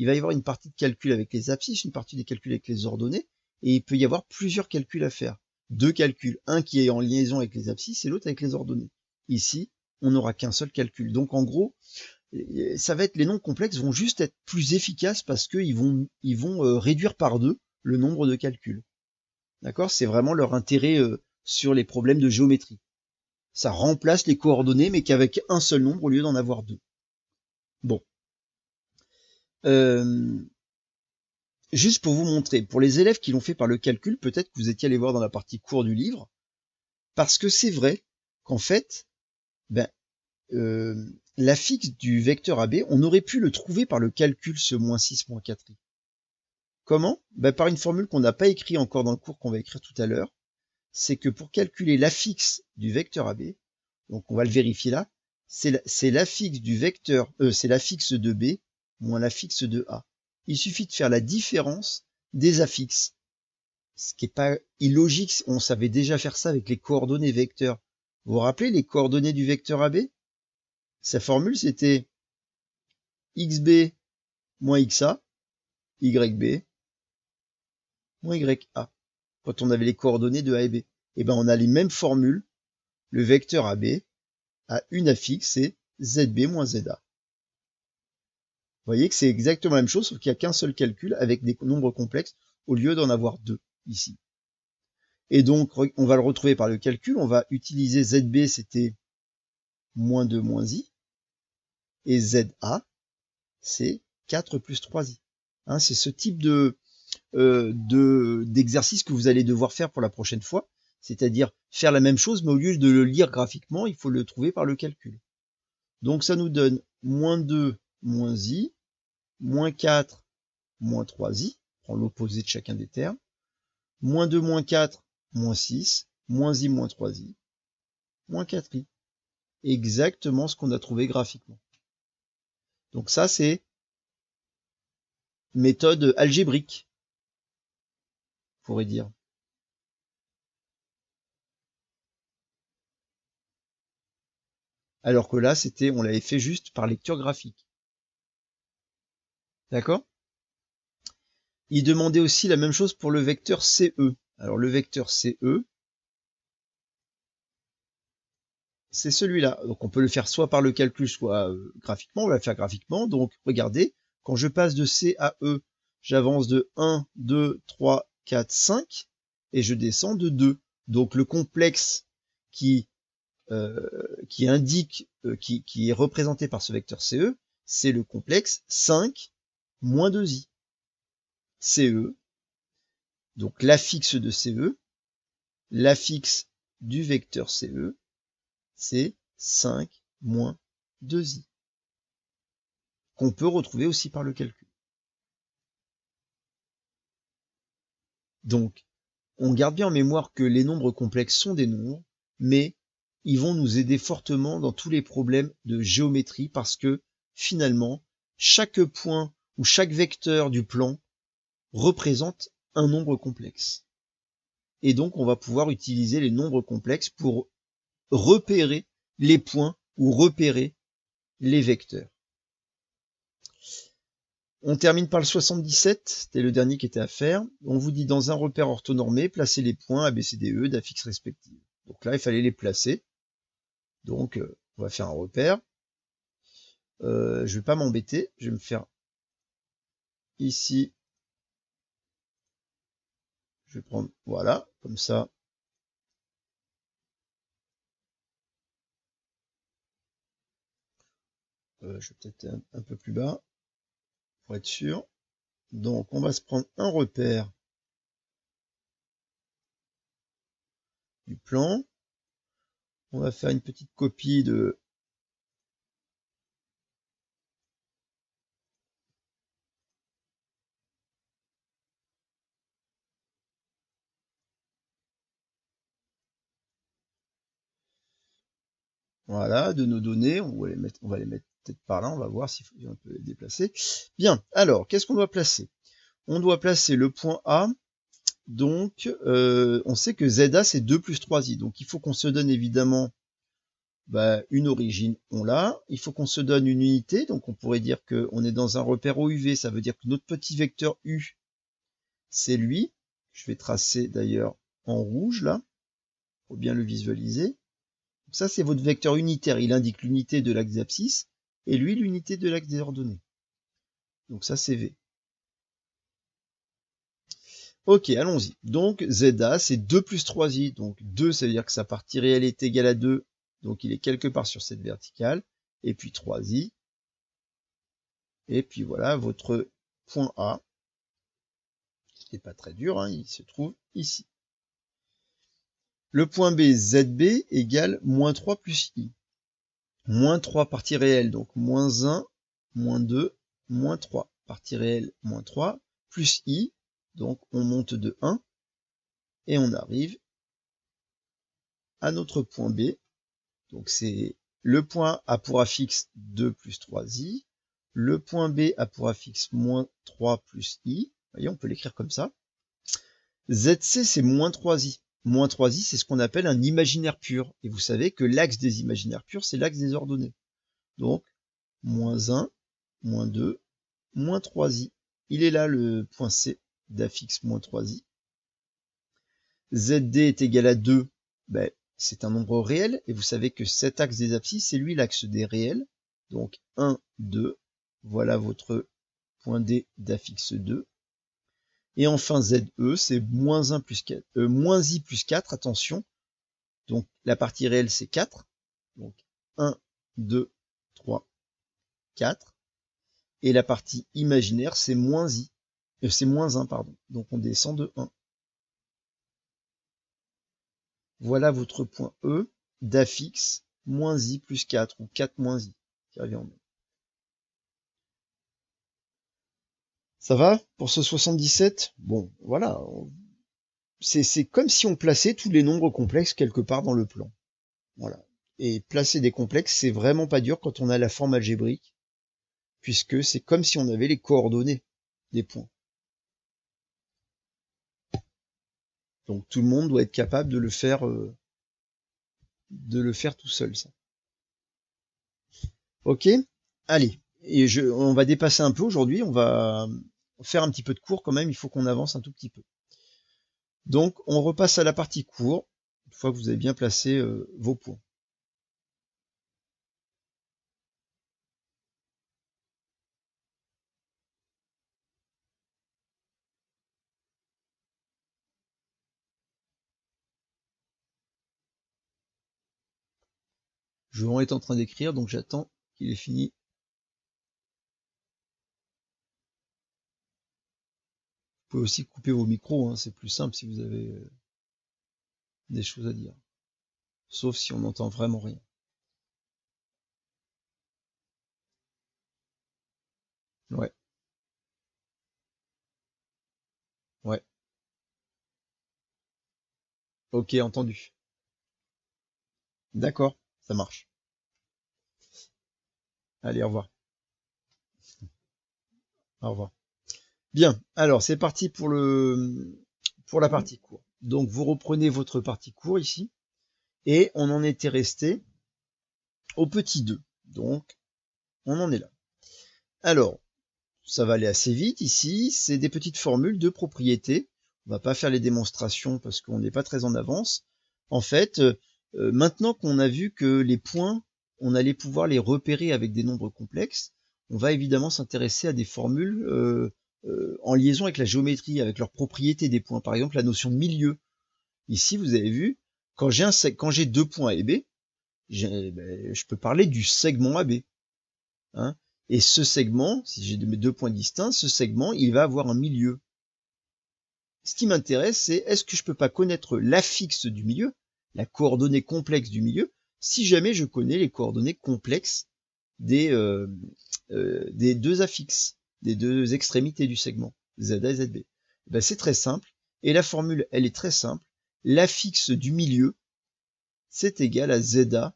Speaker 1: va y avoir une partie de calcul avec les abscisses, une partie des calculs avec les ordonnées, et il peut y avoir plusieurs calculs à faire. Deux calculs, un qui est en liaison avec les abscisses et l'autre avec les ordonnées. Ici, on n'aura qu'un seul calcul. Donc en gros, ça va être, les nombres complexes vont juste être plus efficaces parce qu'ils vont réduire par 2 le nombre de calculs. D'accord? C'est vraiment leur intérêt sur les problèmes de géométrie. Ça remplace les coordonnées, mais qu'avec un seul nombre au lieu d'en avoir 2. Bon. Juste pour vous montrer, pour les élèves qui l'ont fait par le calcul, peut-être que vous étiez allé voir dans la partie cours du livre, parce que c'est vrai qu'en fait, l'affixe du vecteur AB, on aurait pu le trouver par le calcul, ce moins 6, moins 4i. Comment? Par une formule qu'on n'a pas écrite encore dans le cours, qu'on va écrire tout à l'heure. C'est que pour calculer l'affixe du vecteur AB, donc on va le vérifier là, c'est l'affixe du vecteur, c'est l'affixe de B moins l'affixe de A. Il suffit de faire la différence des affixes. Ce qui n'est pas illogique, on savait déjà faire ça avec les coordonnées vecteurs. Vous vous rappelez les coordonnées du vecteur AB? Sa formule, c'était xb moins xa, yb moins ya, quand on avait les coordonnées de A et B. Et ben on a les mêmes formules. Le vecteur AB a une affixe, c'est zb moins za. Vous voyez que c'est exactement la même chose, sauf qu'il n'y a qu'un seul calcul avec des nombres complexes au lieu d'en avoir deux ici. Et donc, on va le retrouver par le calcul. On va utiliser zb, c'était moins 2 moins i. Et za, c'est 4 plus 3i. Hein, c'est ce type d'exercice que vous allez devoir faire pour la prochaine fois. C'est-à-dire faire la même chose, mais au lieu de le lire graphiquement, il faut le trouver par le calcul. Donc ça nous donne moins 2 moins i, moins 4 moins 3i, on prend l'opposé de chacun des termes, moins 2 moins 4 moins 6, moins i moins 3i, moins 4i. Exactement ce qu'on a trouvé graphiquement. Donc ça, c'est méthode algébrique, on pourrait dire. Alors que là, on l'avait fait juste par lecture graphique. D'accord? Il demandait aussi la même chose pour le vecteur CE. Alors le vecteur CE, c'est celui-là. Donc on peut le faire soit par le calcul, soit graphiquement. On va le faire graphiquement. Donc regardez, quand je passe de C à E, j'avance de 1, 2, 3, 4, 5, et je descends de 2. Donc le complexe qui indique, qui est représenté par ce vecteur CE, c'est le complexe 5 moins 2i. CE, donc l'affixe de CE, l'affixe du vecteur CE, c'est 5 moins 2i, qu'on peut retrouver aussi par le calcul. Donc, on garde bien en mémoire que les nombres complexes sont des nombres, mais ils vont nous aider fortement dans tous les problèmes de géométrie parce que, finalement, chaque point ou chaque vecteur du plan représente un nombre complexe. Et donc, on va pouvoir utiliser les nombres complexes pour repérer les points ou repérer les vecteurs. On termine par le 77, c'était le dernier qui était à faire. On vous dit dans un repère orthonormé, placez les points A, B, C, D, E d'affixes respectives. Donc là, il fallait les placer. Donc, on va faire un repère. Je vais pas m'embêter, je vais me faire ici. Je vais prendre, voilà, comme ça. Je vais peut-être un peu plus bas, pour être sûr. Donc, on va se prendre un repère du plan. On va faire une petite copie de voilà, de nos données. On va les mettre peut-être par là, on va voir si on peut les déplacer. Bien, alors, qu'est-ce qu'on doit placer? On doit placer le point A, donc on sait que ZA c'est 2 plus 3i, donc il faut qu'on se donne évidemment une origine, on l'a. Il faut qu'on se donne une unité, donc on pourrait dire qu'on est dans un repère OUV, ça veut dire que notre petit vecteur U, c'est lui. Je vais tracer d'ailleurs en rouge là, pour bien le visualiser. Donc ça c'est votre vecteur unitaire, il indique l'unité de l'axe d'abscisse, et lui l'unité de l'axe des ordonnées. Donc ça c'est V. Ok, allons-y. Donc ZA c'est 2 plus 3i, donc 2 ça veut dire que sa partie réelle est égale à 2, donc il est quelque part sur cette verticale, et puis 3i, et puis voilà votre point A, qui n'est pas très dur, hein, il se trouve ici. Le point B, ZB égale moins 3 plus I. Moins 3 partie réelle, donc moins 1, moins 2, moins 3. Partie réelle, moins 3, plus I, donc on monte de 1, et on arrive à notre point B. Donc c'est le point A pour affixe 2 plus 3i, le point B a pour affixe moins 3 plus i, vous voyez, on peut l'écrire comme ça. ZC c'est moins 3i. Moins 3i c'est ce qu'on appelle un imaginaire pur. Et vous savez que l'axe des imaginaires purs c'est l'axe des ordonnées. Donc moins 1, moins 2, moins 3i. Il est là le point C d'affixe moins 3i. ZD est égal à 2, c'est un nombre réel, et vous savez que cet axe des abscisses, c'est lui l'axe des réels. Donc 1, 2, voilà votre point D d'affixe 2. Et enfin ZE, c'est moins 1 plus 4, moins I plus 4, attention. Donc la partie réelle, c'est 4. Donc 1, 2, 3, 4. Et la partie imaginaire, c'est moins I. C'est moins 1, pardon. Donc on descend de 1. Voilà votre point E d'affixe moins I plus 4 ou 4 moins I qui revient en même. Ça va pour ce 77? Bon, voilà. C'est comme si on plaçait tous les nombres complexes quelque part dans le plan. Voilà. Et placer des complexes, c'est vraiment pas dur quand on a la forme algébrique, puisque c'est comme si on avait les coordonnées des points. Donc tout le monde doit être capable de le faire tout seul, ça. Ok? Allez. Et on va dépasser un peu aujourd'hui, on va faire un petit peu de cours quand même, il faut qu'on avance un tout petit peu. Donc on repasse à la partie cours, une fois que vous avez bien placé vos points. Jean est en train d'écrire, donc j'attends qu'il ait fini. Vous pouvez aussi couper vos micros, hein, c'est plus simple si vous avez des choses à dire. Sauf si on n'entend vraiment rien. Ouais. Ouais. Ok, entendu. D'accord, ça marche. Allez, au revoir. Au revoir. Bien, alors c'est parti pour la partie cours. Donc vous reprenez votre partie cours ici, et on en était resté au petit 2. Donc, on en est là. Alors, ça va aller assez vite ici, c'est des petites formules de propriétés. On va pas faire les démonstrations parce qu'on n'est pas très en avance. En fait, maintenant qu'on a vu que les points, on allait pouvoir les repérer avec des nombres complexes, on va évidemment s'intéresser à des formules en liaison avec la géométrie, avec leurs propriétés des points. Par exemple, la notion de milieu. Ici, vous avez vu, quand j'ai 2 points A et B, je peux parler du segment AB. Hein. Et ce segment, si j'ai mes 2 points distincts, ce segment, il va avoir un milieu. Ce qui m'intéresse, c'est est-ce que je peux pas connaître l'affixe du milieu, la coordonnée complexe du milieu, si jamais je connais les coordonnées complexes des 2 affixes, des 2 extrémités du segment, ZA et ZB. C'est très simple, et la formule, elle est très simple. L'affixe du milieu, c'est égal à ZA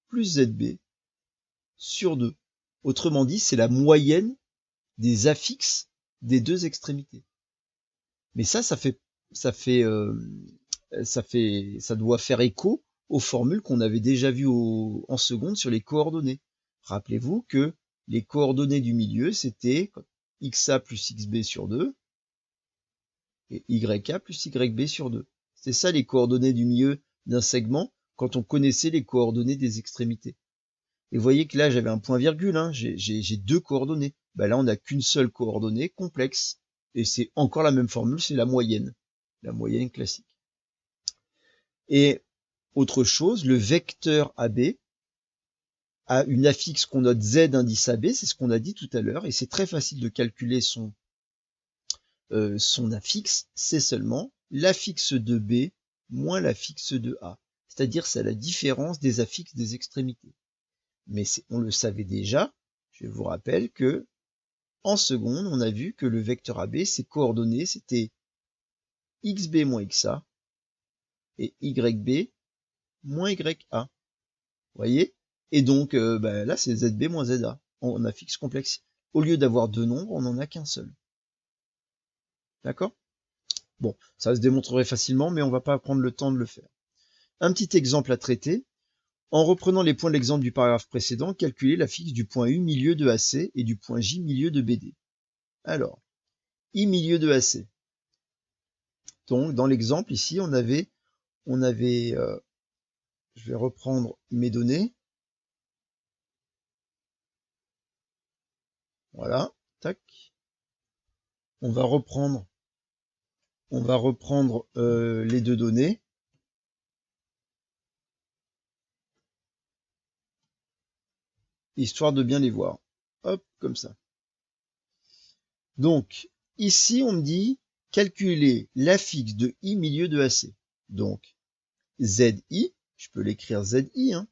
Speaker 1: plus ZB sur 2. Autrement dit, c'est la moyenne des affixes des deux extrémités. Mais ça doit faire écho aux formules qu'on avait déjà vues en seconde sur les coordonnées. Rappelez-vous que les coordonnées du milieu, c'était xa plus xb sur 2 et yk plus yb sur 2. C'est ça les coordonnées du milieu d'un segment quand on connaissait les coordonnées des extrémités. Et vous voyez que là, j'avais un point virgule, hein, j'ai deux coordonnées. Là, on n'a qu'une seule coordonnée complexe. Et c'est encore la même formule, c'est la moyenne classique. Et autre chose, le vecteur AB a une affixe qu'on note Z indice AB, c'est ce qu'on a dit tout à l'heure, et c'est très facile de calculer son affixe, c'est seulement l'affixe de B moins l'affixe de A. C'est-à-dire c'est la différence des affixes des extrémités. Mais on le savait déjà, je vous rappelle que en seconde, on a vu que le vecteur AB, ses coordonnées, c'était xb moins xa et yb moins ya. Vous voyez? Et donc là, c'est zb moins za en affixe complexe. Au lieu d'avoir deux nombres, on n'en a qu'un seul. D'accord? Bon, ça se démontrerait facilement, mais on va pas prendre le temps de le faire. Un petit exemple à traiter. En reprenant les points de l'exemple du paragraphe précédent, calculez l'affixe du point U milieu de AC et du point J milieu de BD. Alors, I milieu de AC. Donc, dans l'exemple ici, on avait je vais reprendre mes données. Voilà, tac. On va reprendre les deux données. Histoire de bien les voir. Hop, comme ça. Donc, ici, on me dit calculer l'affixe de I milieu de AC. Donc, ZI, je peux l'écrire ZI. Hein.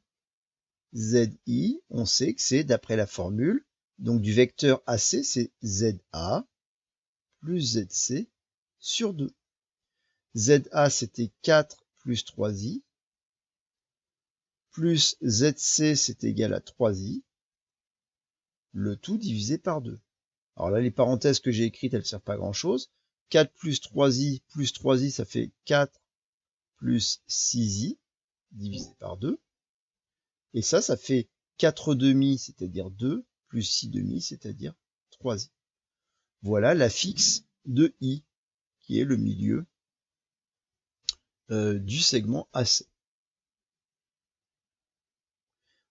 Speaker 1: ZI, on sait que c'est d'après la formule. Donc, du vecteur AC, c'est ZA plus ZC sur 2. ZA, c'était 4 plus 3i. Plus ZC, c'est égal à 3i. Le tout divisé par 2. Alors là, les parenthèses que j'ai écrites, elles ne servent pas à grand chose. 4 plus 3i, ça fait 4 plus 6i, divisé par 2. Et ça fait 4 demi, c'est-à-dire 2, plus 6 demi, c'est-à-dire 3i. Voilà l'affixe de i, qui est le milieu du segment AC.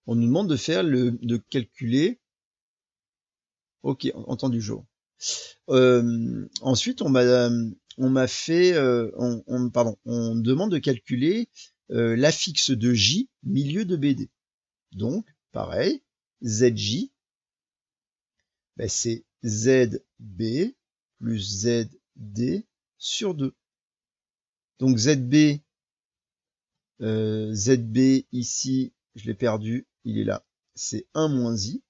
Speaker 1: On nous demande de calculer. Ok, entendu, Jo. Ensuite, on demande de calculer l'affixe de J, milieu de BD. Donc, pareil, ZJ, c'est ZB plus ZD sur 2. Donc ZB ici, je l'ai perdu, il est là, c'est 1 moins I.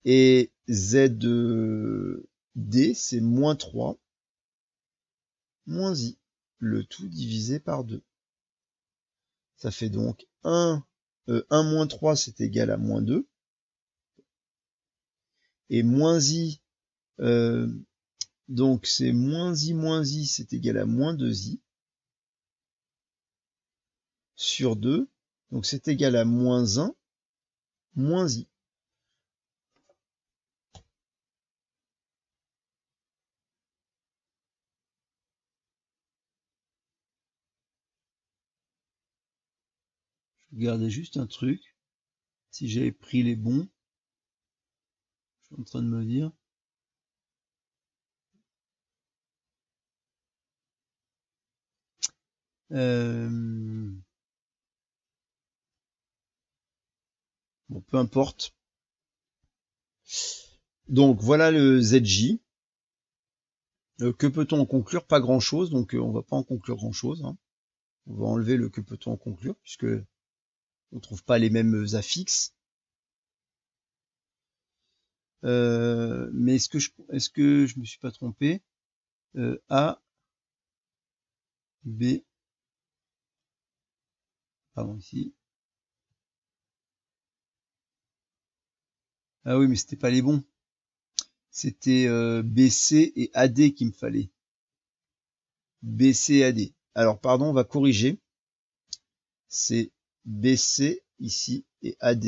Speaker 1: Et ZD, c'est moins 3, moins I, le tout divisé par 2. Ça fait donc 1 moins 3, c'est égal à moins 2. Et moins I, donc c'est moins I, c'est égal à moins 2I. Sur 2, donc c'est égal à moins 1, moins I. Je regardais juste un truc, si j'avais pris les bons, je suis en train de me dire. Bon, peu importe. Donc voilà le ZJ. Que peut-on en conclure? Pas grand-chose, donc on va pas en conclure grand-chose. Hein. On va enlever le que peut-on en conclure, puisque on trouve pas les mêmes affixes. Mais est-ce que je me suis pas trompé? A, B, Pardon, ici. Ah oui, mais c'était pas les bons. C'était BC et AD qu'il me fallait. BC et AD. Alors, pardon, on va corriger. C'est BC ici et AD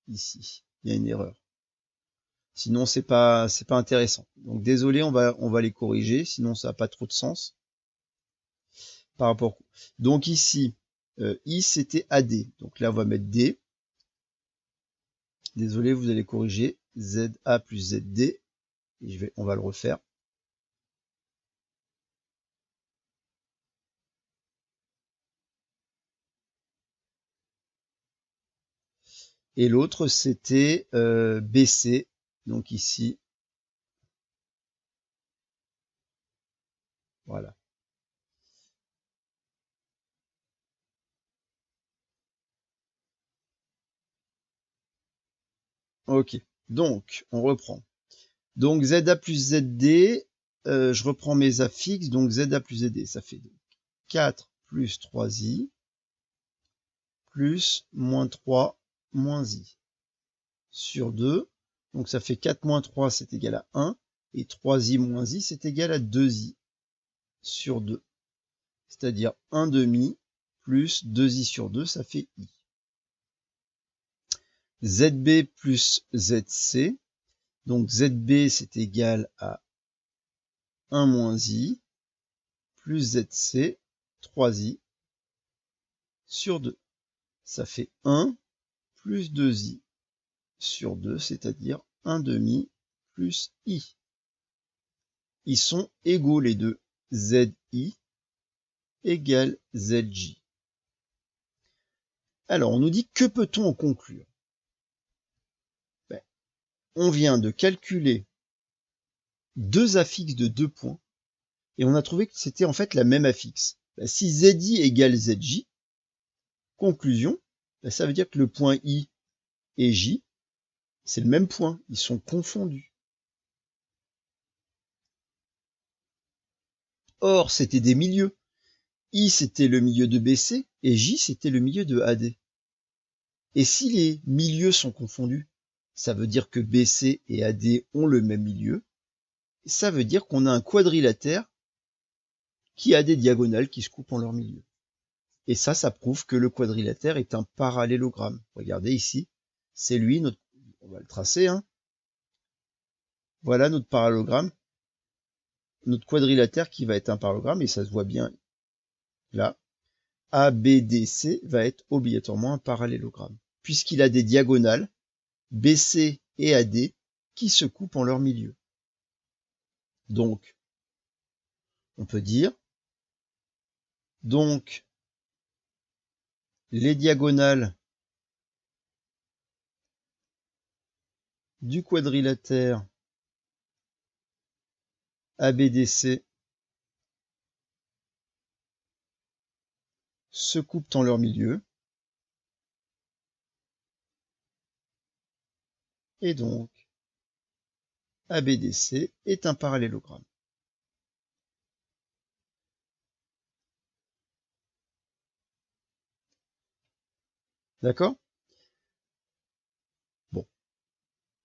Speaker 1: ici. Il y a une erreur. Sinon, c'est pas intéressant. Donc, désolé, on va les corriger. Sinon, ça n'a pas trop de sens. Par rapport. Donc, ici, I, c'était AD. Donc là, on va mettre D. Désolé, vous allez corriger. ZA plus ZD. Et on va le refaire. Et l'autre, c'était BC. Donc ici. Voilà. Ok. Donc, on reprend. Donc, ZA plus ZD. Je reprends mes affixes. Donc, ZA plus ZD, ça fait 4 plus 3i plus moins 3 moins i sur 2. Donc, ça fait 4 moins 3, c'est égal à 1. Et 3i moins i, c'est égal à 2i sur 2. C'est-à-dire 1 demi plus 2i sur 2, ça fait i. ZB plus ZC. Donc ZB, c'est égal à 1 moins i plus ZC, 3i sur 2. Ça fait 1 plus 2i sur 2, c'est-à-dire 1 demi plus i. Ils sont égaux les deux. ZI égale ZJ. Alors, on nous dit que peut-on en conclure? On vient de calculer deux affixes de 2 points et on a trouvé que c'était en fait la même affixe. Si ZI égale ZJ, conclusion, ça veut dire que le point I et J, c'est le même point, ils sont confondus. Or, c'était des milieux. I, c'était le milieu de BC et J, c'était le milieu de AD. Et si les milieux sont confondus, ça veut dire que BC et AD ont le même milieu. Ça veut dire qu'on a un quadrilatère qui a des diagonales qui se coupent en leur milieu. Et ça prouve que le quadrilatère est un parallélogramme. Regardez ici, c'est lui, on va le tracer. Hein. Voilà notre parallélogramme, notre quadrilatère qui va être un parallélogramme, et ça se voit bien là. ABDC va être obligatoirement un parallélogramme, puisqu'il a des diagonales, BC et AD, qui se coupent en leur milieu. Donc, on peut dire, donc, les diagonales du quadrilatère ABDC se coupent en leur milieu, et donc ABDC est un parallélogramme. D'accord? Bon.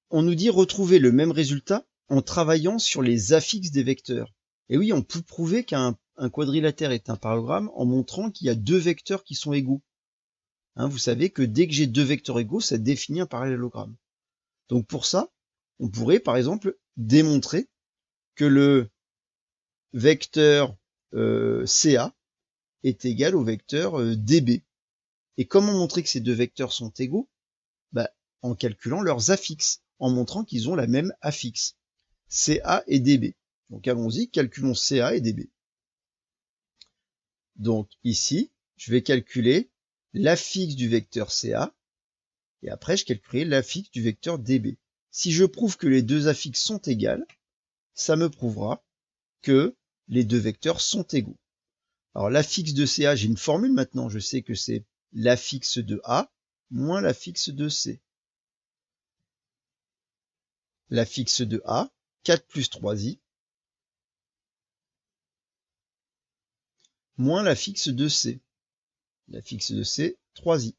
Speaker 1: On nous dit retrouver le même résultat en travaillant sur les affixes des vecteurs. Et oui, on peut prouver qu'un quadrilatère est un parallélogramme en montrant qu'il y a deux vecteurs qui sont égaux. Hein, vous savez que dès que j'ai deux vecteurs égaux, ça définit un parallélogramme. Donc pour ça, on pourrait par exemple démontrer que le vecteur CA est égal au vecteur DB. Et comment montrer que ces deux vecteurs sont égaux? En calculant leurs affixes, en montrant qu'ils ont la même affixe, CA et DB. Donc allons-y, calculons CA et DB. Donc ici, je vais calculer l'affixe du vecteur CA, et après je calculerai l'affixe du vecteur DB. Si je prouve que les deux affixes sont égales, ça me prouvera que les deux vecteurs sont égaux. Alors l'affixe de CA, j'ai une formule maintenant, je sais que c'est l'affixe de A moins l'affixe de C. L'affixe de A, 4 plus 3i, moins l'affixe de C. L'affixe de C, 3i.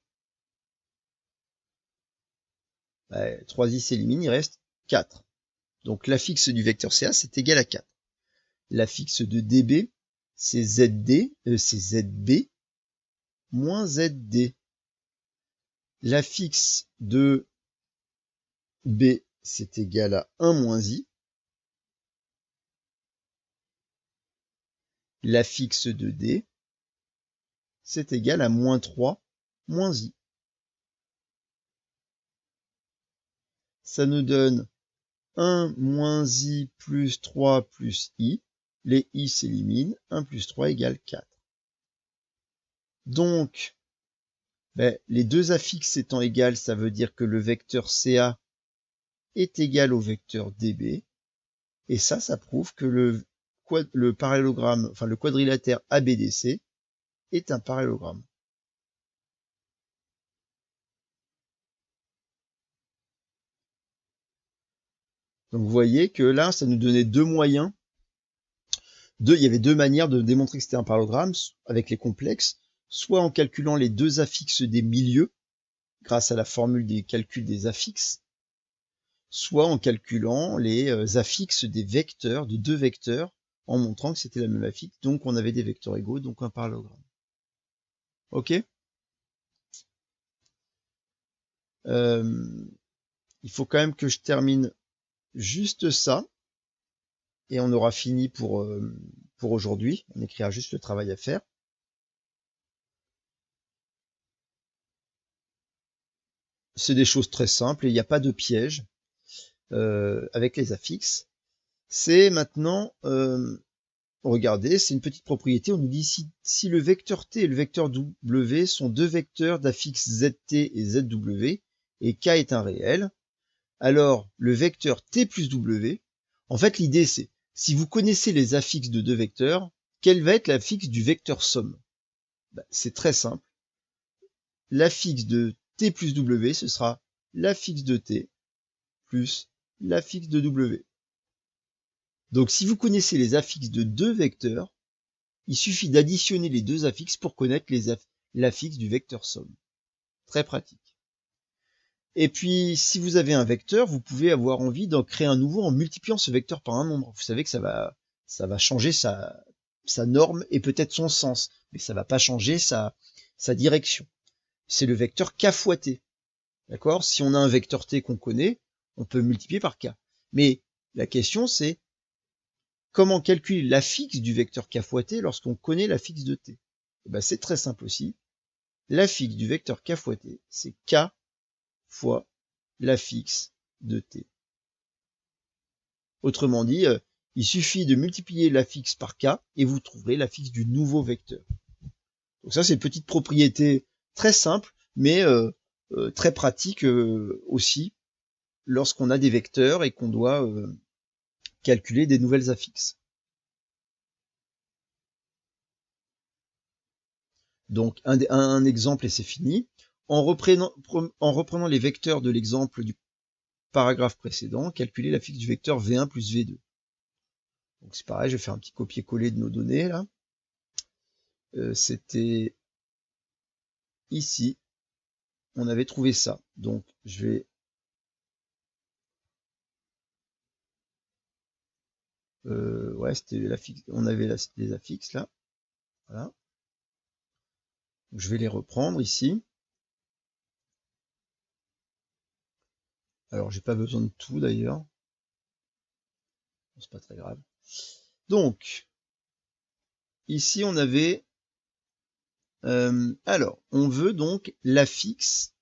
Speaker 1: 3i s'élimine, il reste 4. Donc l'affixe du vecteur CA, c'est égal à 4. L'affixe de DB, c'est ZB moins ZD. L'affixe de B, c'est égal à 1 moins I. L'affixe de D, c'est égal à moins 3 moins I. Ça nous donne 1 moins I plus 3 plus I. Les I s'éliminent. 1 plus 3 égale 4. Donc, les deux affixes étant égales, ça veut dire que le vecteur CA est égal au vecteur DB. Et ça prouve que le parallélogramme, enfin le quadrilatère ABDC est un parallélogramme. Donc vous voyez que là, ça nous donnait deux moyens. Il y avait deux manières de démontrer que c'était un parallélogramme avec les complexes, soit en calculant les deux affixes des milieux, grâce à la formule des calculs des affixes, soit en calculant les affixes des vecteurs, de deux vecteurs, en montrant que c'était la même affixe, donc on avait des vecteurs égaux, donc un parallélogramme. Ok. Il faut quand même que je termine juste ça, et on aura fini pour aujourd'hui. On écrira juste le travail à faire. C'est des choses très simples et il n'y a pas de piège avec les affixes. C'est maintenant, regardez, c'est une petite propriété. On nous dit si le vecteur t et le vecteur w sont deux vecteurs d'affixes zt et zw, et k est un réel, alors le vecteur t plus w, en fait l'idée c'est, si vous connaissez les affixes de deux vecteurs, quel va être l'affixe du vecteur somme? C'est très simple. L'affixe de t plus w, ce sera l'affixe de t plus l'affixe de w. Donc si vous connaissez les affixes de deux vecteurs, il suffit d'additionner les deux affixes pour connaître l'affixe du vecteur somme. Très pratique. Et puis, si vous avez un vecteur, vous pouvez avoir envie d'en créer un nouveau en multipliant ce vecteur par un nombre. Vous savez que ça va changer sa norme et peut-être son sens, mais ça va pas changer sa direction. C'est le vecteur k fois t. D'accord? Si on a un vecteur t qu'on connaît, on peut multiplier par k. Mais la question c'est comment calculer l'affixe du vecteur k fois t lorsqu'on connaît l'affixe de t? C'est très simple aussi. L'affixe du vecteur k fois t, c'est k fois l'affixe de t. Autrement dit, il suffit de multiplier l'affixe par k et vous trouverez l'affixe du nouveau vecteur. Donc ça, c'est une petite propriété très simple, mais très pratique aussi lorsqu'on a des vecteurs et qu'on doit calculer des nouvelles affixes. Donc un exemple et c'est fini. En reprenant les vecteurs de l'exemple du paragraphe précédent, calculer l'affixe du vecteur V1 plus V2. Donc c'est pareil, je vais faire un petit copier-coller de nos données là. C'était ici, on avait trouvé ça. Donc je vais ouais, c'était l'affixe, on avait les affixes là. Voilà. Donc, je vais les reprendre ici. Alors j'ai pas besoin de tout d'ailleurs. C'est pas très grave. Donc ici on avait alors on veut donc l'affixe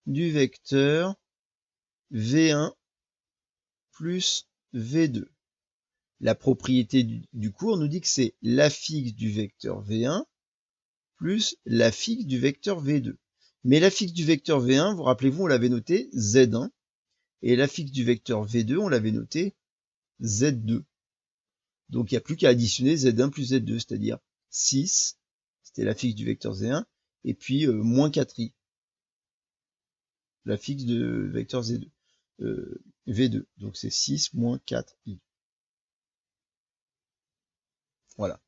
Speaker 1: du vecteur V1 plus V2. La propriété du cours nous dit que c'est l'affixe du vecteur V1 plus l'affixe du vecteur V2. Mais l'affixe du vecteur V1, vous rappelez-vous, on l'avait noté Z1, et l'affixe du vecteur V2, on l'avait noté Z2. Donc il n'y a plus qu'à additionner Z1 plus Z2, c'est-à-dire 6, c'était l'affixe du vecteur Z1, et puis moins 4i, l'affixe de vecteur Z2, V2. Donc c'est 6 moins 4i. Voilà.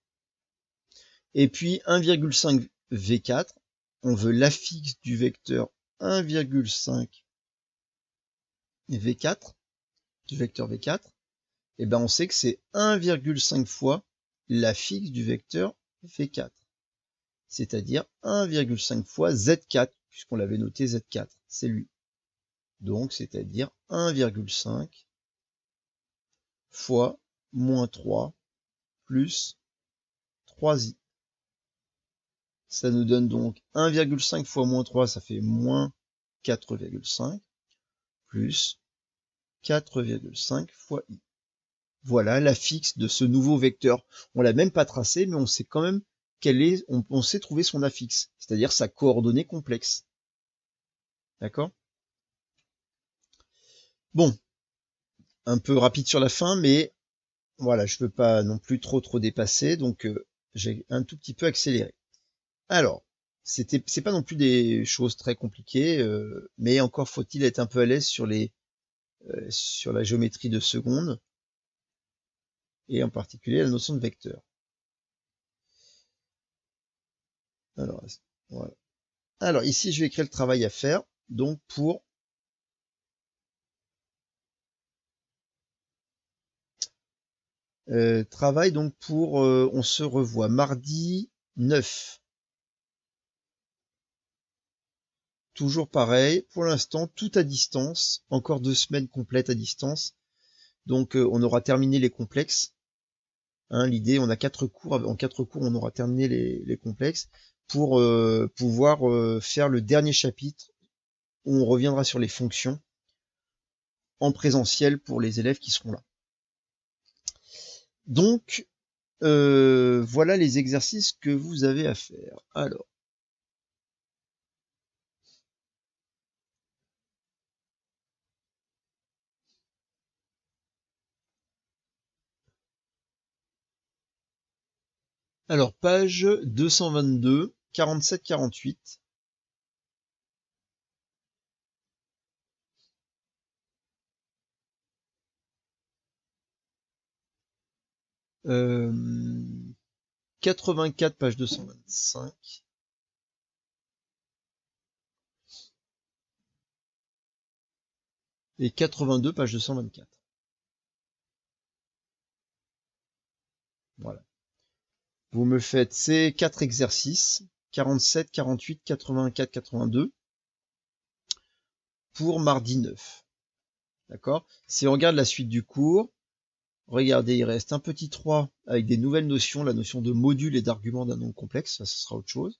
Speaker 1: Et puis 1,5 V4, on veut l'affixe du vecteur 1,5 V4, du vecteur V4, et ben on sait que c'est 1,5 fois l'affixe du vecteur V4, c'est-à-dire 1,5 fois Z4, puisqu'on l'avait noté Z4, c'est lui. Donc, c'est-à-dire 1,5 fois moins 3 plus 3i. Ça nous donne donc 1,5 fois moins 3, ça fait moins 4,5, plus 4,5 fois i. Voilà l'affixe de ce nouveau vecteur. On l'a même pas tracé, mais on sait quand même quelle est, on sait trouver son affixe, c'est-à-dire sa coordonnée complexe. D'accord? Bon, un peu rapide sur la fin, mais voilà, je veux pas non plus trop dépasser, donc j'ai un tout petit peu accéléré. Alors, c'est pas non plus des choses très compliquées, mais encore faut-il être un peu à l'aise sur sur la géométrie de seconde, et en particulier la notion de vecteur. Alors, voilà. Alors ici, je vais écrire le travail à faire, donc pour travail, donc pour, on se revoit mardi 9. Toujours pareil, pour l'instant, tout à distance, encore 2 semaines complètes à distance. Donc on aura terminé les complexes. Hein, l'idée, on a 4 cours, en 4 cours, on aura terminé les complexes pour pouvoir faire le dernier chapitre où on reviendra sur les fonctions en présentiel pour les élèves qui seront là. Donc, voilà les exercices que vous avez à faire. Alors, page 222, 47-48. Euh, 84, page 225. Et 82, page 224. Voilà. Vous me faites ces 4 exercices, 47, 48, 84, 82, pour mardi 9. D'accord? Si on regarde la suite du cours, regardez, il reste un petit 3 avec des nouvelles notions, la notion de module et d'argument d'un nombre complexe, ça ce sera autre chose.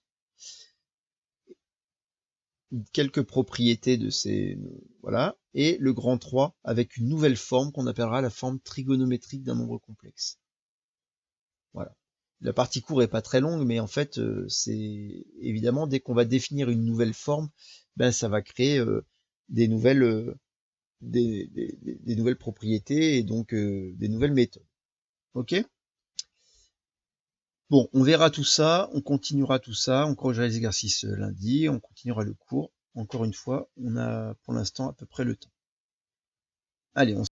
Speaker 1: Quelques propriétés de ces, voilà, et le grand 3 avec une nouvelle forme qu'on appellera la forme trigonométrique d'un nombre complexe. Voilà. La partie cours est pas très longue, mais en fait, c'est évidemment dès qu'on va définir une nouvelle forme, ben ça va créer des nouvelles des nouvelles propriétés et donc des nouvelles méthodes. Ok? Bon, on verra tout ça, on continuera tout ça, on corrigera les exercices lundi, on continuera le cours. Encore une fois, on a pour l'instant à peu près le temps. Allez, on